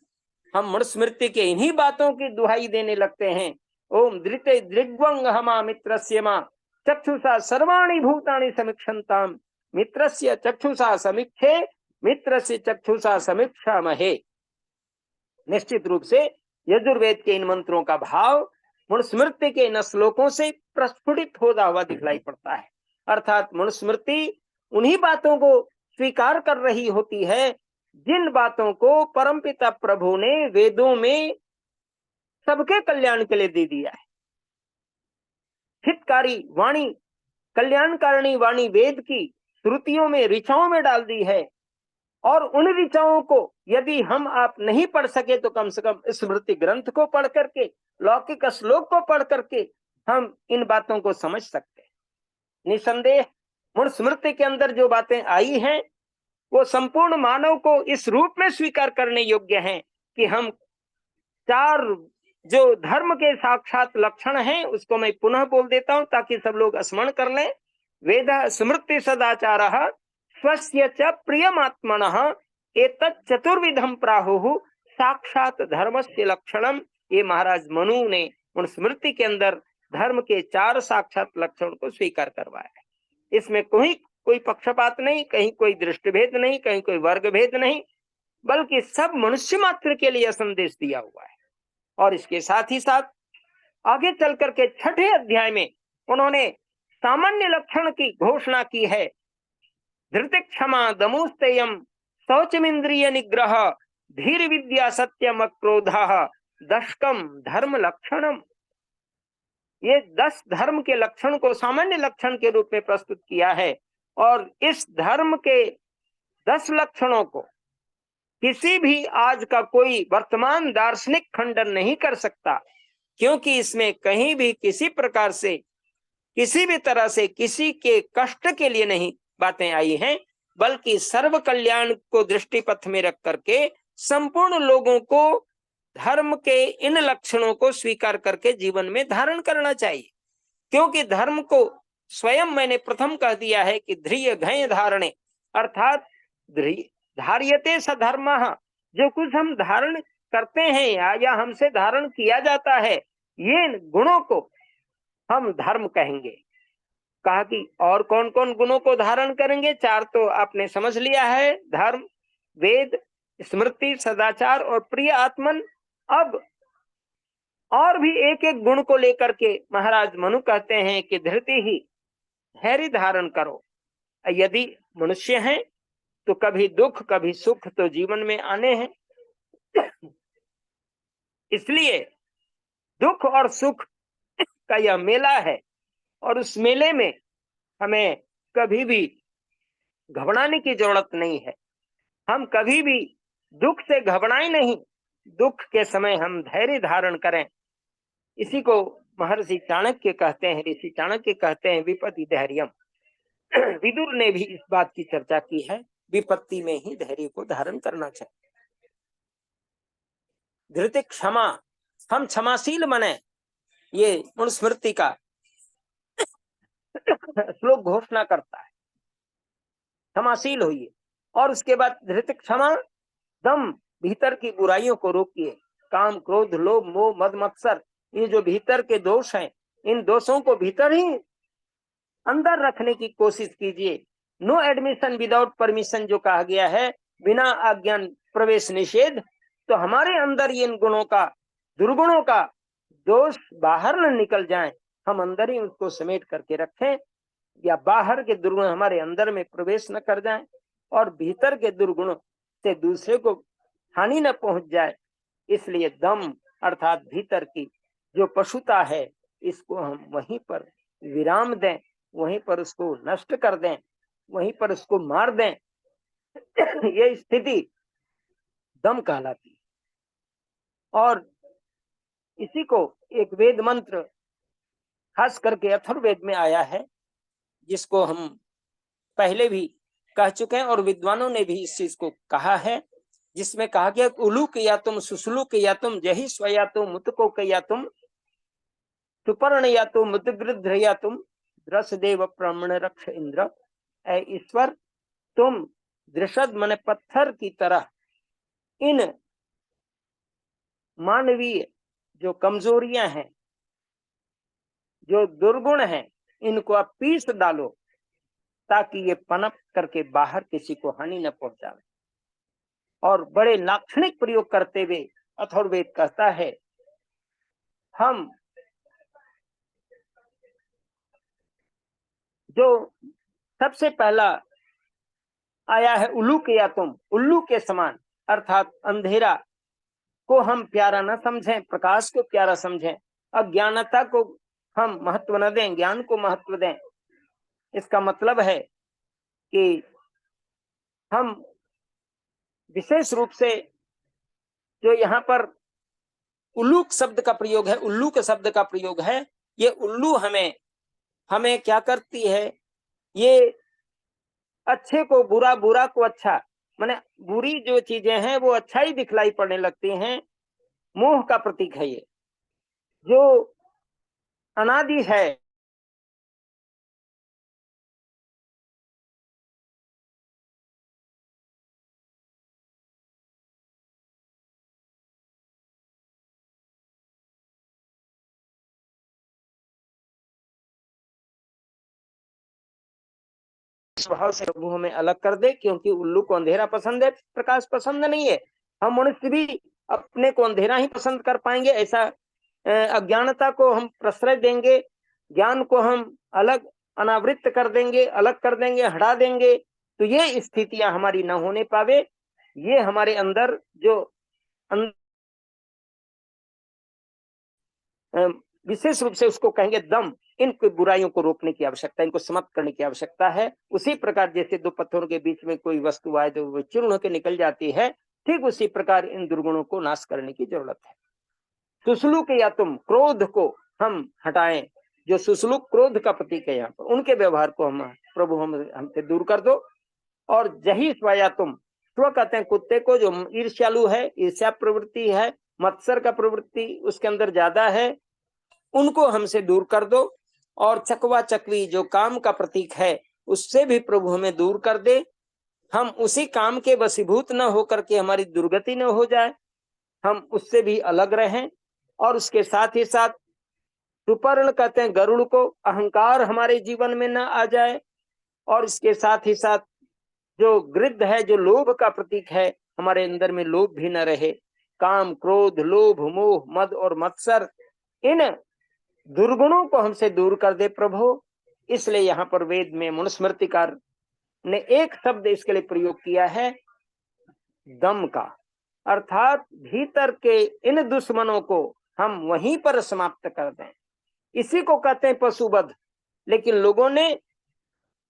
हम मनुस्मृति के इन्हीं बातों की दुहाई देने लगते हैं। ओम धृते दृग्वंग हमा मित्रस्य मा चक्षुषा सर्वाणि भूतानि समीक्षन्ताम मित्रस्य चक्षुषा समीक्षे मित्रस्य चक्षुषा समीक्षामहे। निश्चित रूप से यजुर्वेद के इन मंत्रों का भाव मनुस्मृति के इन श्लोकों से प्रस्फुटित होता हुआ दिखलाई पड़ता है। अर्थात मनुस्मृति उन्हीं बातों को स्वीकार कर रही होती है जिन बातों को परमपिता प्रभु ने वेदों में सबके कल्याण के लिए दे दिया है। हितकारी वाणी, कल्याणकारिणी वाणी वेद की श्रुतियों में, ऋचाओं में डाल दी है, और उन ऋचाओं को यदि हम आप नहीं पढ़ सके तो कम से कम स्मृति ग्रंथ को पढ़ करके, लौकिक श्लोक को पढ़ करके हम इन बातों को समझ सकते हैं। निसंदेह मनुस्मृति के अंदर जो बातें आई हैं वो संपूर्ण मानव को इस रूप में स्वीकार करने योग्य हैं कि हम चार जो धर्म के साक्षात लक्षण हैं उसको मैं पुनः बोल देता हूं ताकि सब लोग स्मरण कर लें। वेद स्मृति सदाचारः स्वस्य च प्रियमात्मनः एतत् चतुर्विधम प्राहुः साक्षात धर्मस्य लक्षणम। ये महाराज मनु ने मनुस्मृति के अंदर धर्म के चार साक्षात लक्षण को स्वीकार करवाया है। इसमें कोई पक्षपात नहीं, कहीं कोई दृष्टिभेद नहीं, कहीं कोई वर्ग भेद नहीं, बल्कि सब मनुष्य मात्र के लिए संदेश दिया हुआ है। और इसके साथ ही साथ आगे चल करके छठे अध्याय में उन्होंने सामान्य लक्षण की घोषणा की है। धृति क्षमा दमुस्तेयम शौचमिंद्रिय निग्रह धीर विद्या सत्यम क्रोधः दशकम धर्म लक्षणम। ये 10 धर्म के लक्षण को सामान्य लक्षण के रूप में प्रस्तुत किया है, और इस धर्म के 10 लक्षणों को किसी भी आज का कोई वर्तमान दार्शनिक खंडन नहीं कर सकता, क्योंकि इसमें कहीं भी किसी प्रकार से, किसी भी तरह से किसी के कष्ट के लिए नहीं बातें आई हैं, बल्कि सर्व कल्याण को दृष्टिपथ में रख करके संपूर्ण लोगों को धर्म के इन लक्षणों को स्वीकार करके जीवन में धारण करना चाहिए। क्योंकि धर्म को स्वयं मैंने प्रथम कह दिया है कि ध्रिय घय धारणे, अर्थात धार्यते स धर्मः, जो कुछ हम धारण करते हैं या हमसे धारण किया जाता है, ये गुणों को हम धर्म कहेंगे। कहा कि और कौन कौन गुणों को धारण करेंगे? 4 तो आपने समझ लिया है, धर्म, वेद, स्मृति, सदाचार और प्रिय आत्मन। अब और भी एक एक गुण को लेकर के महाराज मनु कहते हैं कि धृति ही, धैर्य धारण करो। यदि मनुष्य हैं तो कभी दुख कभी सुख तो जीवन में आने हैं, इसलिए दुख और सुख का यह मेला है, और उस मेले में हमें कभी भी घबराने की जरूरत नहीं है। हम कभी भी दुख से घबराएं नहीं, दुख के समय हम धैर्य धारण करें। इसी को महर्षि चाणक्य कहते हैं, ऋषि चाणक्य कहते हैं विपत्ति धैर्यम। विदुर ने भी इस बात की चर्चा की है, विपत्ति में ही धैर्य को धारण करना चाहिए। धृति क्षमा, हम क्षमाशील बने, ये मनुस्मृति का श्लोक घोषणा करता है, क्षमाशील होइए। और उसके बाद धृति क्षमा, दम, भीतर की बुराइयों को रोकिए। काम, क्रोध, लोभ, मोह, मद, मत्सर, ये जो भीतर के दोष हैं, इन दोषों को भीतर ही अंदर रखने की कोशिश कीजिए। नो एडमिशन विदाउट परमिशन जो कहा गया है, बिना आज्ञा प्रवेश निषेध। तो हमारे अंदर इन गुणों का, दुर्गुणों का दोष बाहर न निकल जाए, हम अंदर ही उसको समेट करके रखें, या बाहर के दुर्गुण हमारे अंदर में प्रवेश न कर जाए, और भीतर के दुर्गुणों से दूसरे को हानि न पहुंच जाए। इसलिए दम अर्थात भीतर की जो पशुता है, इसको हम वहीं पर विराम दें, वहीं पर उसको नष्ट कर दें, वहीं पर उसको मार दें। ये स्थिति दम कहलाती है। और इसी को एक वेद मंत्र खास करके अथर्ववेद में आया है, जिसको हम पहले भी कह चुके हैं और विद्वानों ने भी इस चीज को कहा है, जिसमें कहा गया उलूक या तुम, सुसलूक या तुम, जही स्वया तुम, मुतको या तुम, सुपर्ण या तुम, मुतगृध्र या तुम, द्रस देव प्रमण रक्ष इंद्र। ऐ ईश्वर, तुम दृषद मन पत्थर की तरह इन मानवीय जो कमजोरियां हैं, जो दुर्गुण हैं, इनको आप पीस डालो, ताकि ये पनप करके बाहर किसी को हानि न पहुंचावे। और बड़े लाक्षणिक प्रयोग करते हुए अथर्ववेद कहता है, हम जो सबसे पहला आया है उल्लू या तुम, उल्लू के समान, अर्थात अंधेरा को हम प्यारा न समझें, प्रकाश को प्यारा समझें, अज्ञानता को हम महत्व न दें, ज्ञान को महत्व दें। इसका मतलब है कि हम विशेष रूप से जो यहाँ पर उल्लूक शब्द का प्रयोग है, उल्लू के शब्द का प्रयोग है, ये उल्लू हमें क्या करती है, ये अच्छे को बुरा, बुरा को अच्छा, माने बुरी जो चीजें हैं वो अच्छा ही दिखलाई पड़ने लगती हैं। मोह का प्रतीक है ये, जो अनादि है। स्वभाव से प्रभु हमें अलग कर दे, क्योंकि उल्लू को अंधेरा पसंद है, प्रकाश पसंद नहीं है। हम मनुष्य भी अपने को अंधेरा ही पसंद कर पाएंगे, ऐसा अज्ञानता को हम प्रश्रय देंगे, ज्ञान को हम अलग अनावृत कर देंगे, अलग कर देंगे, हटा देंगे, तो ये स्थितियां हमारी न होने पावे। ये हमारे अंदर जो विशेष रूप से उसको कहेंगे दम, इन बुराइयों को रोकने की आवश्यकता, इनको समाप्त करने की आवश्यकता है। उसी प्रकार जैसे दो पत्थरों के बीच में कोई वस्तु आए तो वो चूर्ण होकर निकल जाती है, ठीक उसी प्रकार इन दुर्गुणों को नाश करने की जरूरत है। सुसलूक या तुम, क्रोध को हम हटाएं, जो सुसलूक क्रोध का प्रतीक है, यहाँ पर उनके व्यवहार को हम प्रभु हमसे दूर कर दो। और जही स्वया तुम, स्व कहते हैं कुत्ते को, जो ईर्ष्यालु है, ईर्ष्या प्रवृत्ति है, मत्सर का प्रवृत्ति उसके अंदर ज्यादा है, उनको हमसे दूर कर दो। और चकवा चकवी जो काम का प्रतीक है, उससे भी प्रभु हमें दूर कर दे। हम उसी काम के वशीभूत न होकर के हमारी दुर्गति न हो जाए, हम उससे भी अलग रहें। और उसके साथ ही साथ सुपर्ण कहते हैं गरुड़ को, अहंकार हमारे जीवन में न आ जाए। और इसके साथ ही साथ जो गृध्र है, जो लोभ का प्रतीक है, हमारे अंदर में लोभ भी न रहे। काम, क्रोध, लोभ, मोह, मद और मत्सर, इन दुर्गुणों को हमसे दूर कर दे प्रभु। इसलिए यहाँ पर वेद में मनुस्मृतिकार ने एक शब्द इसके लिए प्रयोग किया है, दम का, अर्थात भीतर के इन दुश्मनों को हम वहीं पर समाप्त कर दें। इसी को कहते हैं पशुवध। लेकिन लोगों ने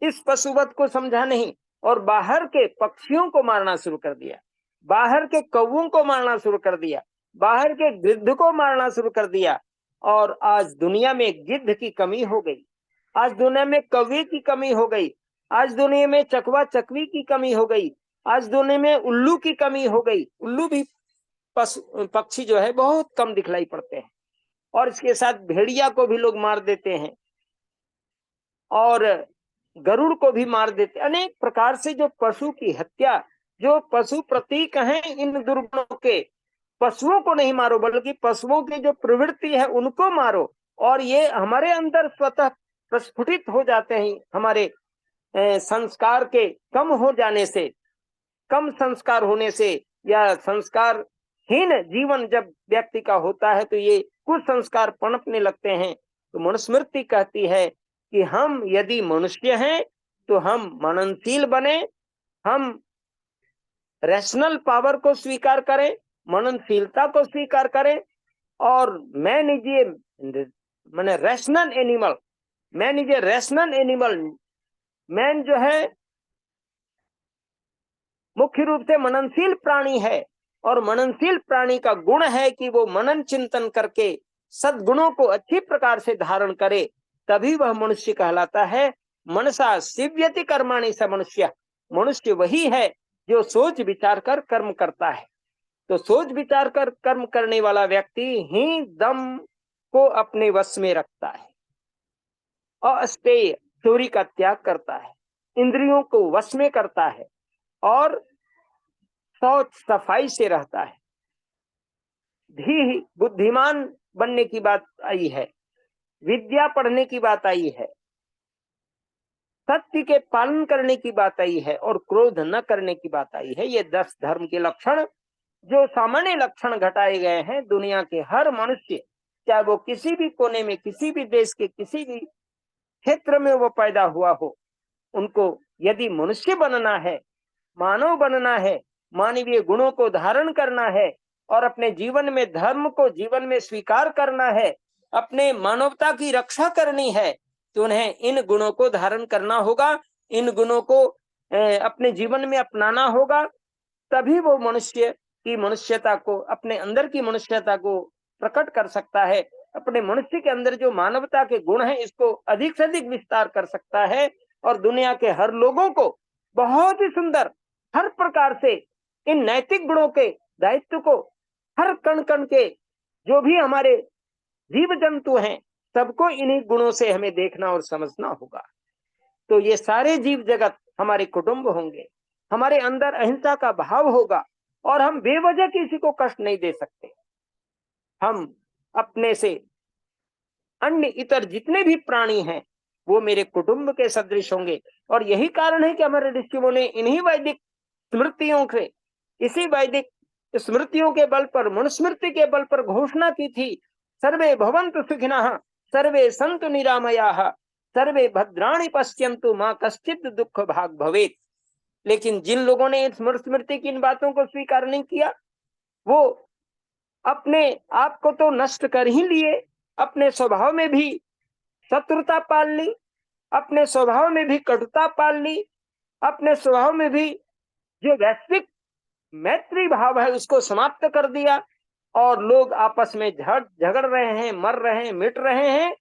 इस पशुवध को समझा नहीं और बाहर के पक्षियों को मारना शुरू कर दिया, बाहर के कौवों को मारना शुरू कर दिया, बाहर के गिद्ध को मारना शुरू कर दिया। और आज दुनिया में गिद्ध की कमी हो गई, आज दुनिया में कौवे की कमी हो गई, आज दुनिया में चकवा चकवी की कमी हो गई, आज दुनिया में उल्लू की कमी हो गई। उल्लू भी पक्षी जो है बहुत कम दिखलाई पड़ते हैं, और इसके साथ भेड़िया को भी लोग मार देते हैं और गरुड़ को भी मार देते। अनेक प्रकार से जो पशु की हत्या, जो पशु प्रतीक हैं इन दुर्गुणों के, पशुओं को नहीं मारो बल्कि पशुओं की जो प्रवृत्ति है उनको मारो, और ये हमारे अंदर स्वतः प्रस्फुटित हो जाते हैं। हमारे संस्कार के कम हो जाने से, कम संस्कार होने से, या संस्कारहीन जीवन जब व्यक्ति का होता है तो ये कुछ संस्कार पनपने लगते हैं। तो मनुस्मृति कहती है कि हम यदि मनुष्य हैं तो हम मननशील बने, हम रैशनल पावर को स्वीकार करें, मननशीलता को स्वीकार करें, और मैन इज ए माने rational animal, man is a rational animal. Man जो है मुख्य रूप से मननशील प्राणी है, और मननशील प्राणी का गुण है कि वो मनन चिंतन करके सद्गुणों को अच्छी प्रकार से धारण करे, तभी वह मनुष्य कहलाता है। मनसा सिव्यति कर्माणि स मनुष्य, मनुष्य वही है जो सोच विचार कर कर्म करता है। तो सोच विचार कर कर्म करने वाला व्यक्ति ही दम को अपने वश में रखता है, अस्तेय चोरी का त्याग करता है, इंद्रियों को वश में करता है, और शौच सफाई से रहता है। धी बुद्धिमान बनने की बात आई है, विद्या पढ़ने की बात आई है, सत्य के पालन करने की बात आई है, और क्रोध न करने की बात आई है। ये 10 धर्म के लक्षण, जो सामान्य लक्षण घटाए गए हैं, दुनिया के हर मनुष्य, चाहे वो किसी भी कोने में, किसी भी देश के किसी भी क्षेत्र में वो पैदा हुआ हो, उनको यदि मनुष्य बनना है, मानव बनना है, मानवीय गुणों को धारण करना है, और अपने जीवन में धर्म को जीवन में स्वीकार करना है, अपने मानवता की रक्षा करनी है, तो उन्हें इन गुणों को धारण करना होगा, इन गुणों को अपने जीवन में अपनाना होगा। तभी वो मनुष्य की मनुष्यता को, अपने अंदर की मनुष्यता को प्रकट कर सकता है, अपने मनुष्य के अंदर जो मानवता के गुण हैं इसको अधिक से अधिक विस्तार कर सकता है, और दुनिया के हर लोगों को बहुत ही सुंदर, हर प्रकार से इन नैतिक गुणों के दायित्व को, हर कण कण के जो भी हमारे जीव जंतु हैं, सबको इन्हीं गुणों से हमें देखना और समझना होगा। तो ये सारे जीव जगत हमारे कुटुंब होंगे, हमारे अंदर अहिंसा का भाव होगा, और हम बेवजह किसी को कष्ट नहीं दे सकते। हम अपने से अन्य इतर जितने भी प्राणी हैं वो मेरे कुटुंब के सदृश होंगे, और यही कारण है कि हमारे ऋषियों ने इन्हीं वैदिक स्मृतियों से, इसी वैदिक स्मृतियों के बल पर, मनुस्मृति के बल पर घोषणा की थी, सर्वे भवन्तु सुखिनः, सर्वे सन्तु निरामयाः, सर्वे भद्राणि पश्यन्तु मां कश्चित् दुःख भाग् भवेत्। लेकिन जिन लोगों ने इस मनुस्मृति की इन बातों को स्वीकार नहीं किया, वो अपने आप को तो नष्ट कर ही लिए, अपने स्वभाव में भी शत्रुता पाल ली, अपने स्वभाव में भी कटुता पाल ली, अपने स्वभाव में भी जो वैश्विक मैत्री भाव है उसको समाप्त कर दिया, और लोग आपस में झगड़ रहे हैं, मर रहे हैं, मिट रहे हैं।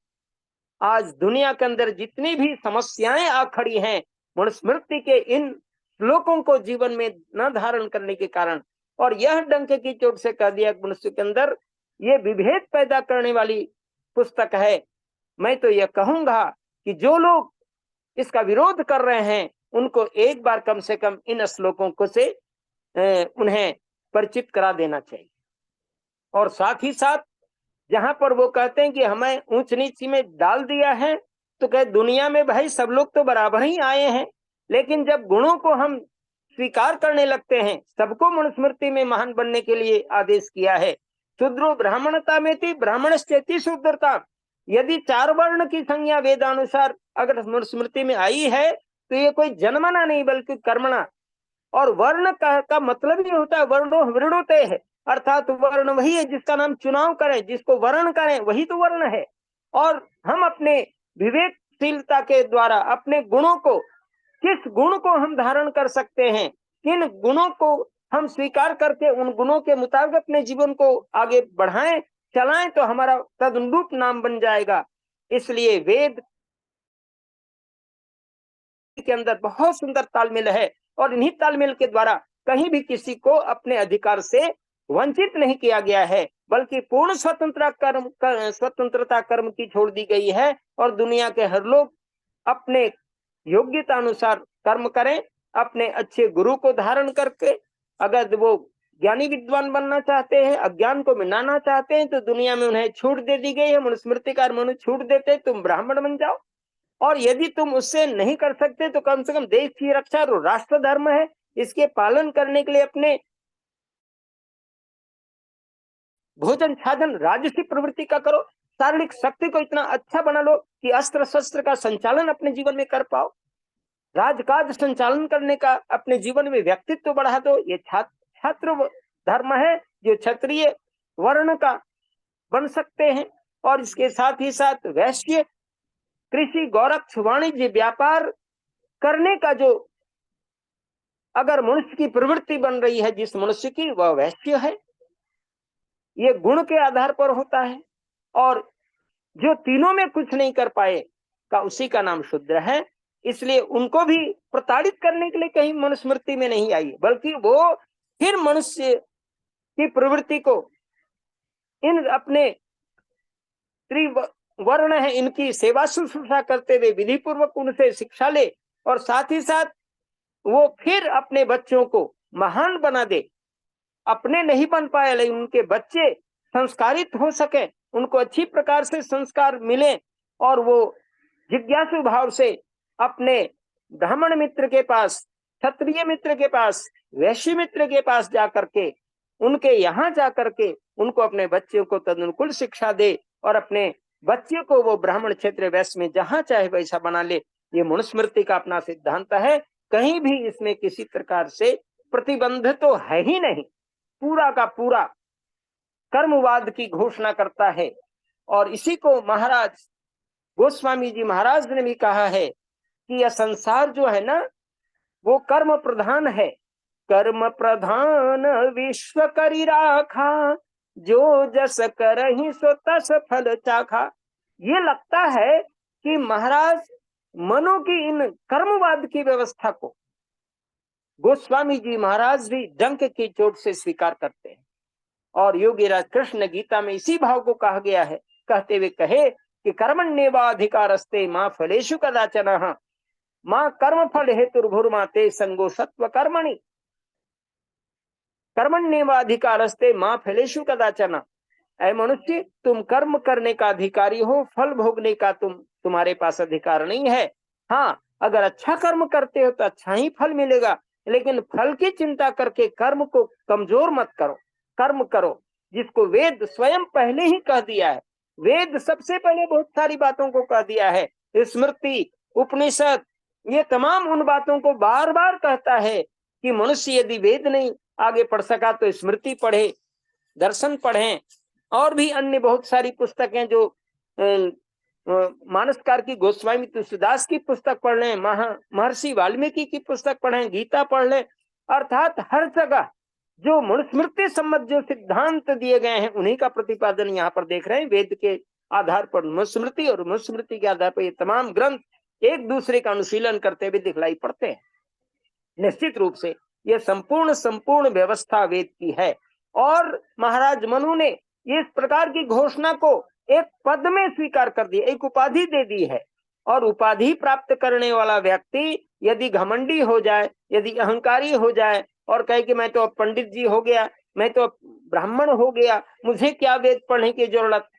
आज दुनिया के अंदर जितनी भी समस्याएं आ खड़ी हैं, मनुस्मृति के इन श्लोकों को जीवन में न धारण करने के कारण, और यह डंक की चोट से कह दिया मनुष्य के अंदर ये विभेद पैदा करने वाली पुस्तक है। मैं तो यह कहूंगा कि जो लोग इसका विरोध कर रहे हैं उनको एक बार कम से कम इन श्लोकों को से उन्हें परिचित करा देना चाहिए। और साथ ही साथ जहां पर वो कहते हैं कि हमें ऊंच नीच में डाल दिया है, तो कहे दुनिया में भाई सब लोग तो बराबर ही आए हैं, लेकिन जब गुणों को हम स्वीकार करने लगते हैं, सबको मनुस्मृति में महान बनने के लिए आदेश किया है। शूद्रो ब्राह्मणता में थी, ब्राह्मणश्चेति शूद्रता। यदि 4 वर्ण की संज्ञा वेदानुसार अगर मनुस्मृति में आई है तो ये कोई जन्मना नहीं बल्कि कर्मणा, और वर्ण का मतलब ही होता है वर्णो वृणोते है, अर्थात वर्ण वही है जिसका नाम चुनाव करें, जिसको वर्ण करें वही तो वर्ण है। और हम अपने विवेकशीलता के द्वारा अपने गुणों को, किस गुण को हम धारण कर सकते हैं, किन गुणों को हम स्वीकार करके उन गुणों के मुताबिक अपने जीवन को आगे बढ़ाएं, चलाएं तो हमारा तदनुरूप नाम बन जाएगा। इसलिए वेद के अंदर बहुत सुंदर तालमेल है और इन्हीं तालमेल के द्वारा कहीं भी किसी को अपने अधिकार से वंचित नहीं किया गया है, बल्कि पूर्ण स्वतंत्रता कर्म की छोड़ दी गई है और दुनिया के हर लोग अपने योग्यता अनुसार कर्म करें, अपने अच्छे गुरु को धारण करके। अगर वो ज्ञानी विद्वान बनना चाहते हैं, अज्ञान को मिटाना चाहते हैं, तो दुनिया में उन्हें छूट दे दी गई है। मनुस्मृतिकार मनु छूट देते, तुम ब्राह्मण बन जाओ, और यदि तुम उससे नहीं कर सकते तो कम से कम देश की रक्षा, राष्ट्र धर्म है, इसके पालन करने के लिए अपने भोजन साधन राजसी प्रवृत्ति का करो। शारीरिक शक्ति को इतना अच्छा बना लो कि अस्त्र शस्त्र का संचालन अपने जीवन में कर पाओ। राजकाज संचालन करने का अपने जीवन में व्यक्तित्व बढ़ा दो। ये छात्र धर्म है जो क्षत्रिय वर्ण का बन सकते हैं। और इसके साथ ही साथ वैश्य, कृषि, गोरक्ष, वाणिज्य, व्यापार करने का जो अगर मनुष्य की प्रवृत्ति बन रही है, जिस मनुष्य की, वह वैश्य है। ये गुण के आधार पर होता है। और जो तीनों में कुछ नहीं कर पाए का उसी का नाम शूद्र है। इसलिए उनको भी प्रताड़ित करने के लिए कहीं मनुस्मृति में नहीं आई, बल्कि वो फिर मनुष्य की प्रवृत्ति को इन अपने त्रिवर्ण है इनकी सेवा शुश्रूषा करते हुए विधि पूर्वक उनसे शिक्षा ले, और साथ ही साथ वो फिर अपने बच्चों को महान बना दे। अपने नहीं बन पाए लेकिन उनके बच्चे संस्कारित हो सके, उनको अच्छी प्रकार से संस्कार मिले, और वो जिज्ञासु भाव से अपने ब्राह्मण मित्र के पास, क्षत्रिय मित्र के पास, वैश्य मित्र के पास जाकर के, उनके यहाँ जाकर के उनको अपने बच्चों को तदनुकूल शिक्षा दे, और अपने बच्चे को वो ब्राह्मण क्षेत्र वैश्य में जहां चाहे वैसा बना ले। ये मनुस्मृति का अपना सिद्धांत है। कहीं भी इसमें किसी प्रकार से प्रतिबंध तो है ही नहीं, पूरा का पूरा कर्मवाद की घोषणा करता है। और इसी को महाराज गोस्वामी जी महाराज ने भी कहा है कि यह संसार जो है ना, वो कर्म प्रधान है। कर्म प्रधान विश्व करी राखा, जो जस करहि सो तस फल चाखा। ये लगता है कि महाराज मनु की इन कर्मवाद की व्यवस्था को गोस्वामी जी महाराज भी डंक की चोट से स्वीकार करते हैं। और योगीराज कृष्ण गीता में इसी भाव को कहा गया है, कहते हुए कहे कि कर्मण्येवाधिकारस्ते मां फलेषु कदाचन, मां कर्म फल हेतुर्भुर्मा ते संगो सत्व कर्मणि। कर्मण्येवाधिकारस्ते मां फलेषु कदाचन। ऐ मनुष्य, तुम कर्म करने का अधिकारी हो, फल भोगने का तुम्हारे पास अधिकार नहीं है। हाँ, अगर अच्छा कर्म करते हो तो अच्छा ही फल मिलेगा, लेकिन फल की चिंता करके कर्म को कमजोर मत करो। कर्म करो जिसको वेद स्वयं पहले ही कह दिया है। वेद सबसे पहले बहुत सारी बातों को कह दिया है। स्मृति, उपनिषद, ये तमाम उन बातों को बार बार कहता है कि मनुष्य यदि वेद नहीं आगे पढ़ सका तो स्मृति पढ़े, दर्शन पढ़ें, और भी अन्य बहुत सारी पुस्तकें जो मानसकार की गोस्वामी तुलसीदास की पुस्तक पढ़ लें, महर्षि वाल्मीकि की पुस्तक पढ़ें, गीता पढ़ लें। अर्थात हर जगह जो मनुस्मृति सम्मत जो सिद्धांत दिए गए हैं उन्हीं का प्रतिपादन यहाँ पर देख रहे हैं। वेद के आधार पर मनुस्मृति और मनुस्मृति के आधार पर ये तमाम ग्रंथ एक दूसरे का अनुशीलन करते हुए दिखलाई पड़ते हैं। निश्चित रूप से यह संपूर्ण व्यवस्था वेद की है। और महाराज मनु ने इस प्रकार की घोषणा को एक पद में स्वीकार कर दिया, एक उपाधि दे दी है। और उपाधि प्राप्त करने वाला व्यक्ति यदि घमंडी हो जाए, यदि अहंकारी हो जाए और कहे कि मैं तो अब पंडित जी हो गया, मैं तो अब ब्राह्मण हो गया, मुझे क्या वेद पढ़ने की जरूरत,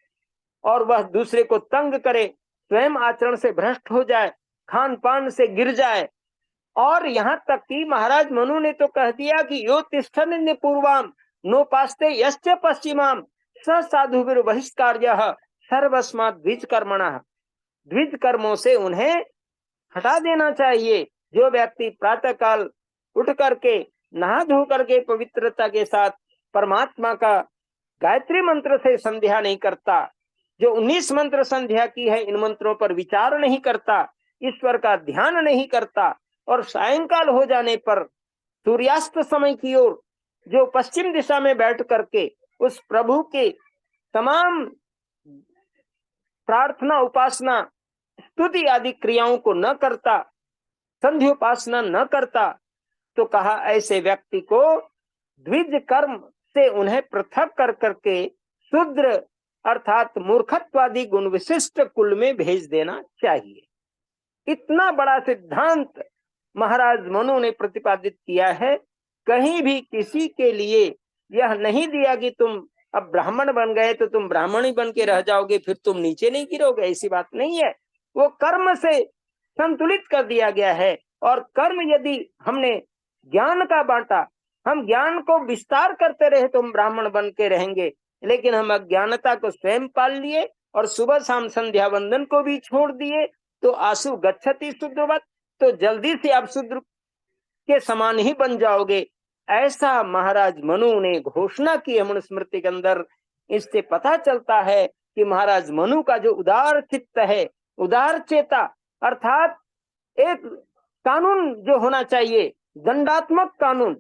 और वह दूसरे को तंग करे, स्वयं आचरण से भ्रष्ट हो जाए, खान पान से गिर जाए। और यहाँ तक कि महाराज मनु ने तो कह दिया कि यो तिष्ठन्य पूर्वाम नोपास्ते यश्च पश्चिमाम स साधुभिर बहिष्कार्यः सर्वस्मात् द्विज कर्मणः। द्विज कर्मों से उन्हें हटा देना चाहिए। जो व्यक्ति प्रातः काल उठ करके नहा धो करके पवित्रता के साथ परमात्मा का गायत्री मंत्र से संध्या नहीं करता, जो 19 मंत्र संध्या की है, इन मंत्रों पर विचार नहीं करता, ईश्वर का ध्यान नहीं करता, और सायंकाल हो जाने पर सूर्यास्त समय की ओर जो पश्चिम दिशा में बैठ करके उस प्रभु के तमाम प्रार्थना, उपासना, स्तुति आदि क्रियाओं को न करता, संध्योपासना न करता, तो कहा ऐसे व्यक्ति को द्विज कर्म से उन्हें पृथक कर करके शूद्र अर्थात मूर्खत्वादी गुण विशिष्ट कुल में भेज देना चाहिए। इतना बड़ा सिद्धांत महाराज मनु ने प्रतिपादित किया है। कहीं भी किसी के लिए यह नहीं दिया कि तुम अब ब्राह्मण बन गए तो तुम ब्राह्मण ही बन के रह जाओगे, फिर तुम नीचे नहीं गिरोगे, ऐसी बात नहीं है। वो कर्म से संतुलित कर दिया गया है। और कर्म यदि हमने ज्ञान का बांटा, हम ज्ञान को विस्तार करते रहे तो हम ब्राह्मण बन के रहेंगे, लेकिन हम अज्ञानता को स्वयं पाल लिए और सुबह शाम संध्या वंदन को भी छोड़ दिए, तो आशु गच्छति शूद्रवत्, तो जल्दी से आप शूद्र के समान ही बन जाओगे। ऐसा महाराज मनु ने घोषणा की है मनुस्मृति के अंदर। इससे पता चलता है कि महाराज मनु का जो उदार चित्त है, उदार चेता, अर्थात एक कानून जो होना चाहिए, दंडात्मक कानून,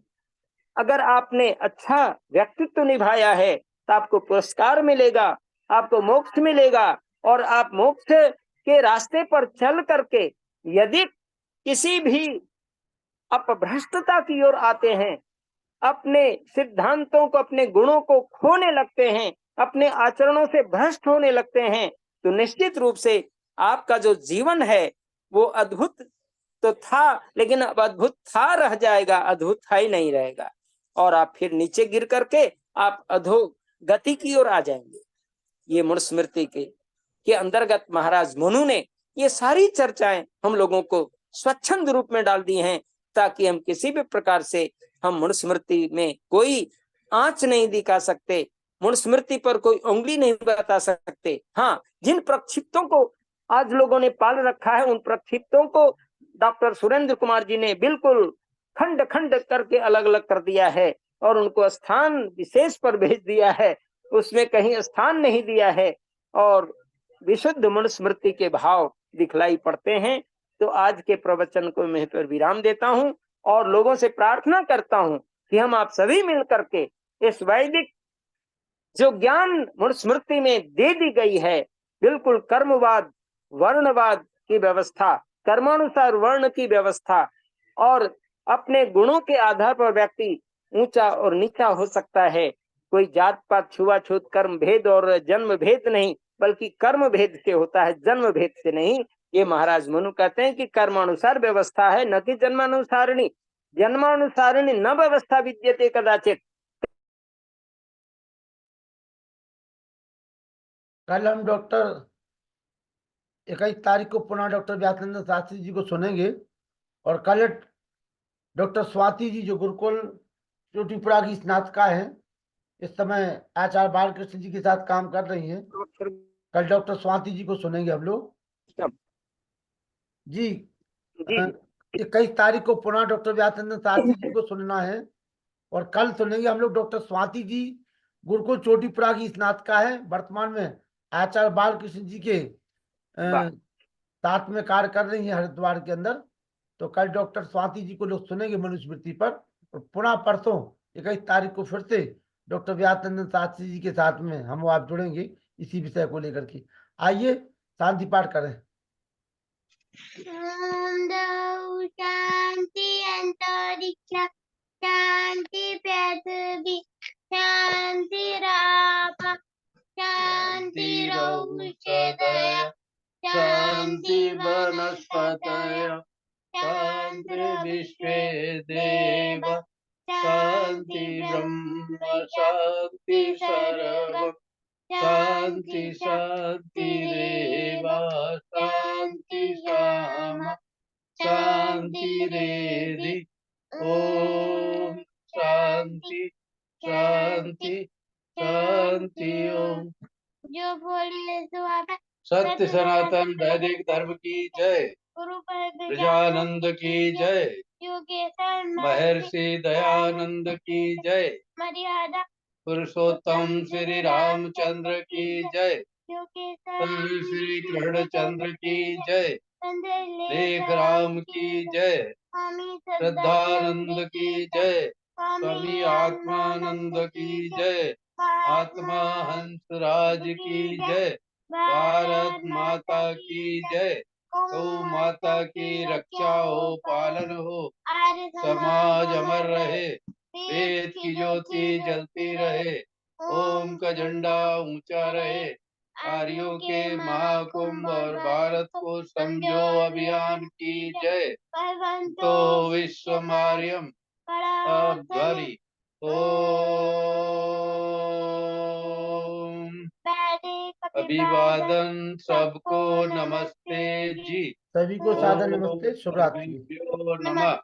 अगर आपने अच्छा व्यक्तित्व निभाया है तो आपको पुरस्कार मिलेगा, आपको मोक्ष मिलेगा। और आप मोक्ष के रास्ते पर चल करके यदि किसी भी अपभ्रष्टता की ओर आते हैं, अपने सिद्धांतों को, अपने गुणों को खोने लगते हैं, अपने आचरणों से भ्रष्ट होने लगते हैं, तो निश्चित रूप से आपका जो जीवन है वो अद्भुत तो था, लेकिन अब अद्भुत था रह जाएगा, अद्भुत था ही नहीं रहेगा, और आप फिर नीचे गिर करके आप अधोगति की ओर आ जाएंगे। ये मनुस्मृति के अंतर्गत महाराज मनु ने ये सारी चर्चाएं हम लोगों को स्वच्छंद रूप में डाल दी हैं, ताकि हम किसी भी प्रकार से हम मनुस्मृति में कोई आंच नहीं दिखा सकते, मनुस्मृति पर कोई उंगली नहीं बता सकते। हाँ, जिन प्रक्षिप्तों को आज लोगों ने पाल रखा है, उन प्रक्षिप्तों को डॉक्टर सुरेंद्र कुमार जी ने बिल्कुल खंड खंड करके अलग अलग कर दिया है और उनको स्थान विशेष पर भेज दिया है, उसमें कहीं स्थान नहीं दिया है, और विशुद्ध मनुस्मृति के भाव दिखलाई पड़ते हैं। तो आज के प्रवचन को मैं पर विराम देता हूं और लोगों से प्रार्थना करता हूं कि हम आप सभी मिलकर के इस वैदिक जो ज्ञान मनुस्मृति में दे दी गई है, बिल्कुल कर्मवाद, वर्णवाद की व्यवस्था, कर्मानुसार वर्ण की व्यवस्था, और अपने गुणों के आधार पर व्यक्ति ऊंचा और नीचा हो सकता है। कोई जात पात, छुआछूत, कर्म भेद और जन्म भेद नहीं, बल्कि कर्म भेद से होता है, जन्म भेद से नहीं। ये महाराज मनु कहते हैं कि कर्मानुसार व्यवस्था है, न कि जन्मानुसारिणी। जन्मानुसारिणी न व्यवस्था विद्यते कदाचित। कल हम डॉक्टर 21 तारीख को पुनः डॉक्टर व्यासानंद शास्त्री जी को सुनेंगे, और कल डॉक्टर स्वाति जी जो गुरुकुल चोटीपुरा की स्नातका है, इस समय आचार्य बालकृष्ण जी के साथ काम कर रही हैं, कल डॉक्टर स्वाति जी को सुनेंगे हम लोग जी। 21 तारीख को पुनः डॉक्टर व्यासानंद शास्त्री जी को सुनना है, और कल सुनेंगे हम लोग डॉक्टर स्वाति जी, गुरुकुल चोटीपुरा की स्नातका है, वर्तमान में आचार्य बालकृष्ण जी के साथ में कार्य कर रही है हरिद्वार के अंदर। तो कल डॉक्टर स्वाति जी को लोग सुनेंगे मनुस्मृति पर, और पुनः परसों 21 तारीख को फिर से डॉक्टर व्यासानंद शास्त्री जी के साथ में हम आप जुड़ेंगे इसी विषय को लेकर के। आइए शांति पाठ करें। शांति अंतरिक्ष शांति पृथ्वी शांति राप शांति रौषधय शांति वनस्पतय शांति विश्वे देव शांति ब्रह्म शांति सर्वम् शांति शांतिरेव शांति श्याम शांतिरेधि। ओम शांति शांति शांति। ओम। जो बोले सुहागा। सत्य सनातन वैदिक धर्म की जय। गुरु प्रजानंद की जय। योगेश्वर महर्षि दयानंद की जय। मर्यादा पुरुषोत्तम श्री रामचंद्र की जय। श्री कृष्णचंद्र की जय। लेख राम की जय। श्रद्धानंद की जय। स्वामी आत्मानंद की जय। आत्मा हंसराज की जय, भारत माता की जय, गौ माता की रक्षा हो, पालन हो, समाज अमर रहे, वेद की ज्योति जलती रहे, ओम का झंडा ऊंचा रहे, आर्यों के महाकुंभ और भारत को समझो अभियान की जय, तो विश्व मार्यम ध्वनि ओम। अभिवादन सबको नमस्ते जी। सभी को सादर नमस्ते, शुभ रात्रि। गुरुभ्यो नमः।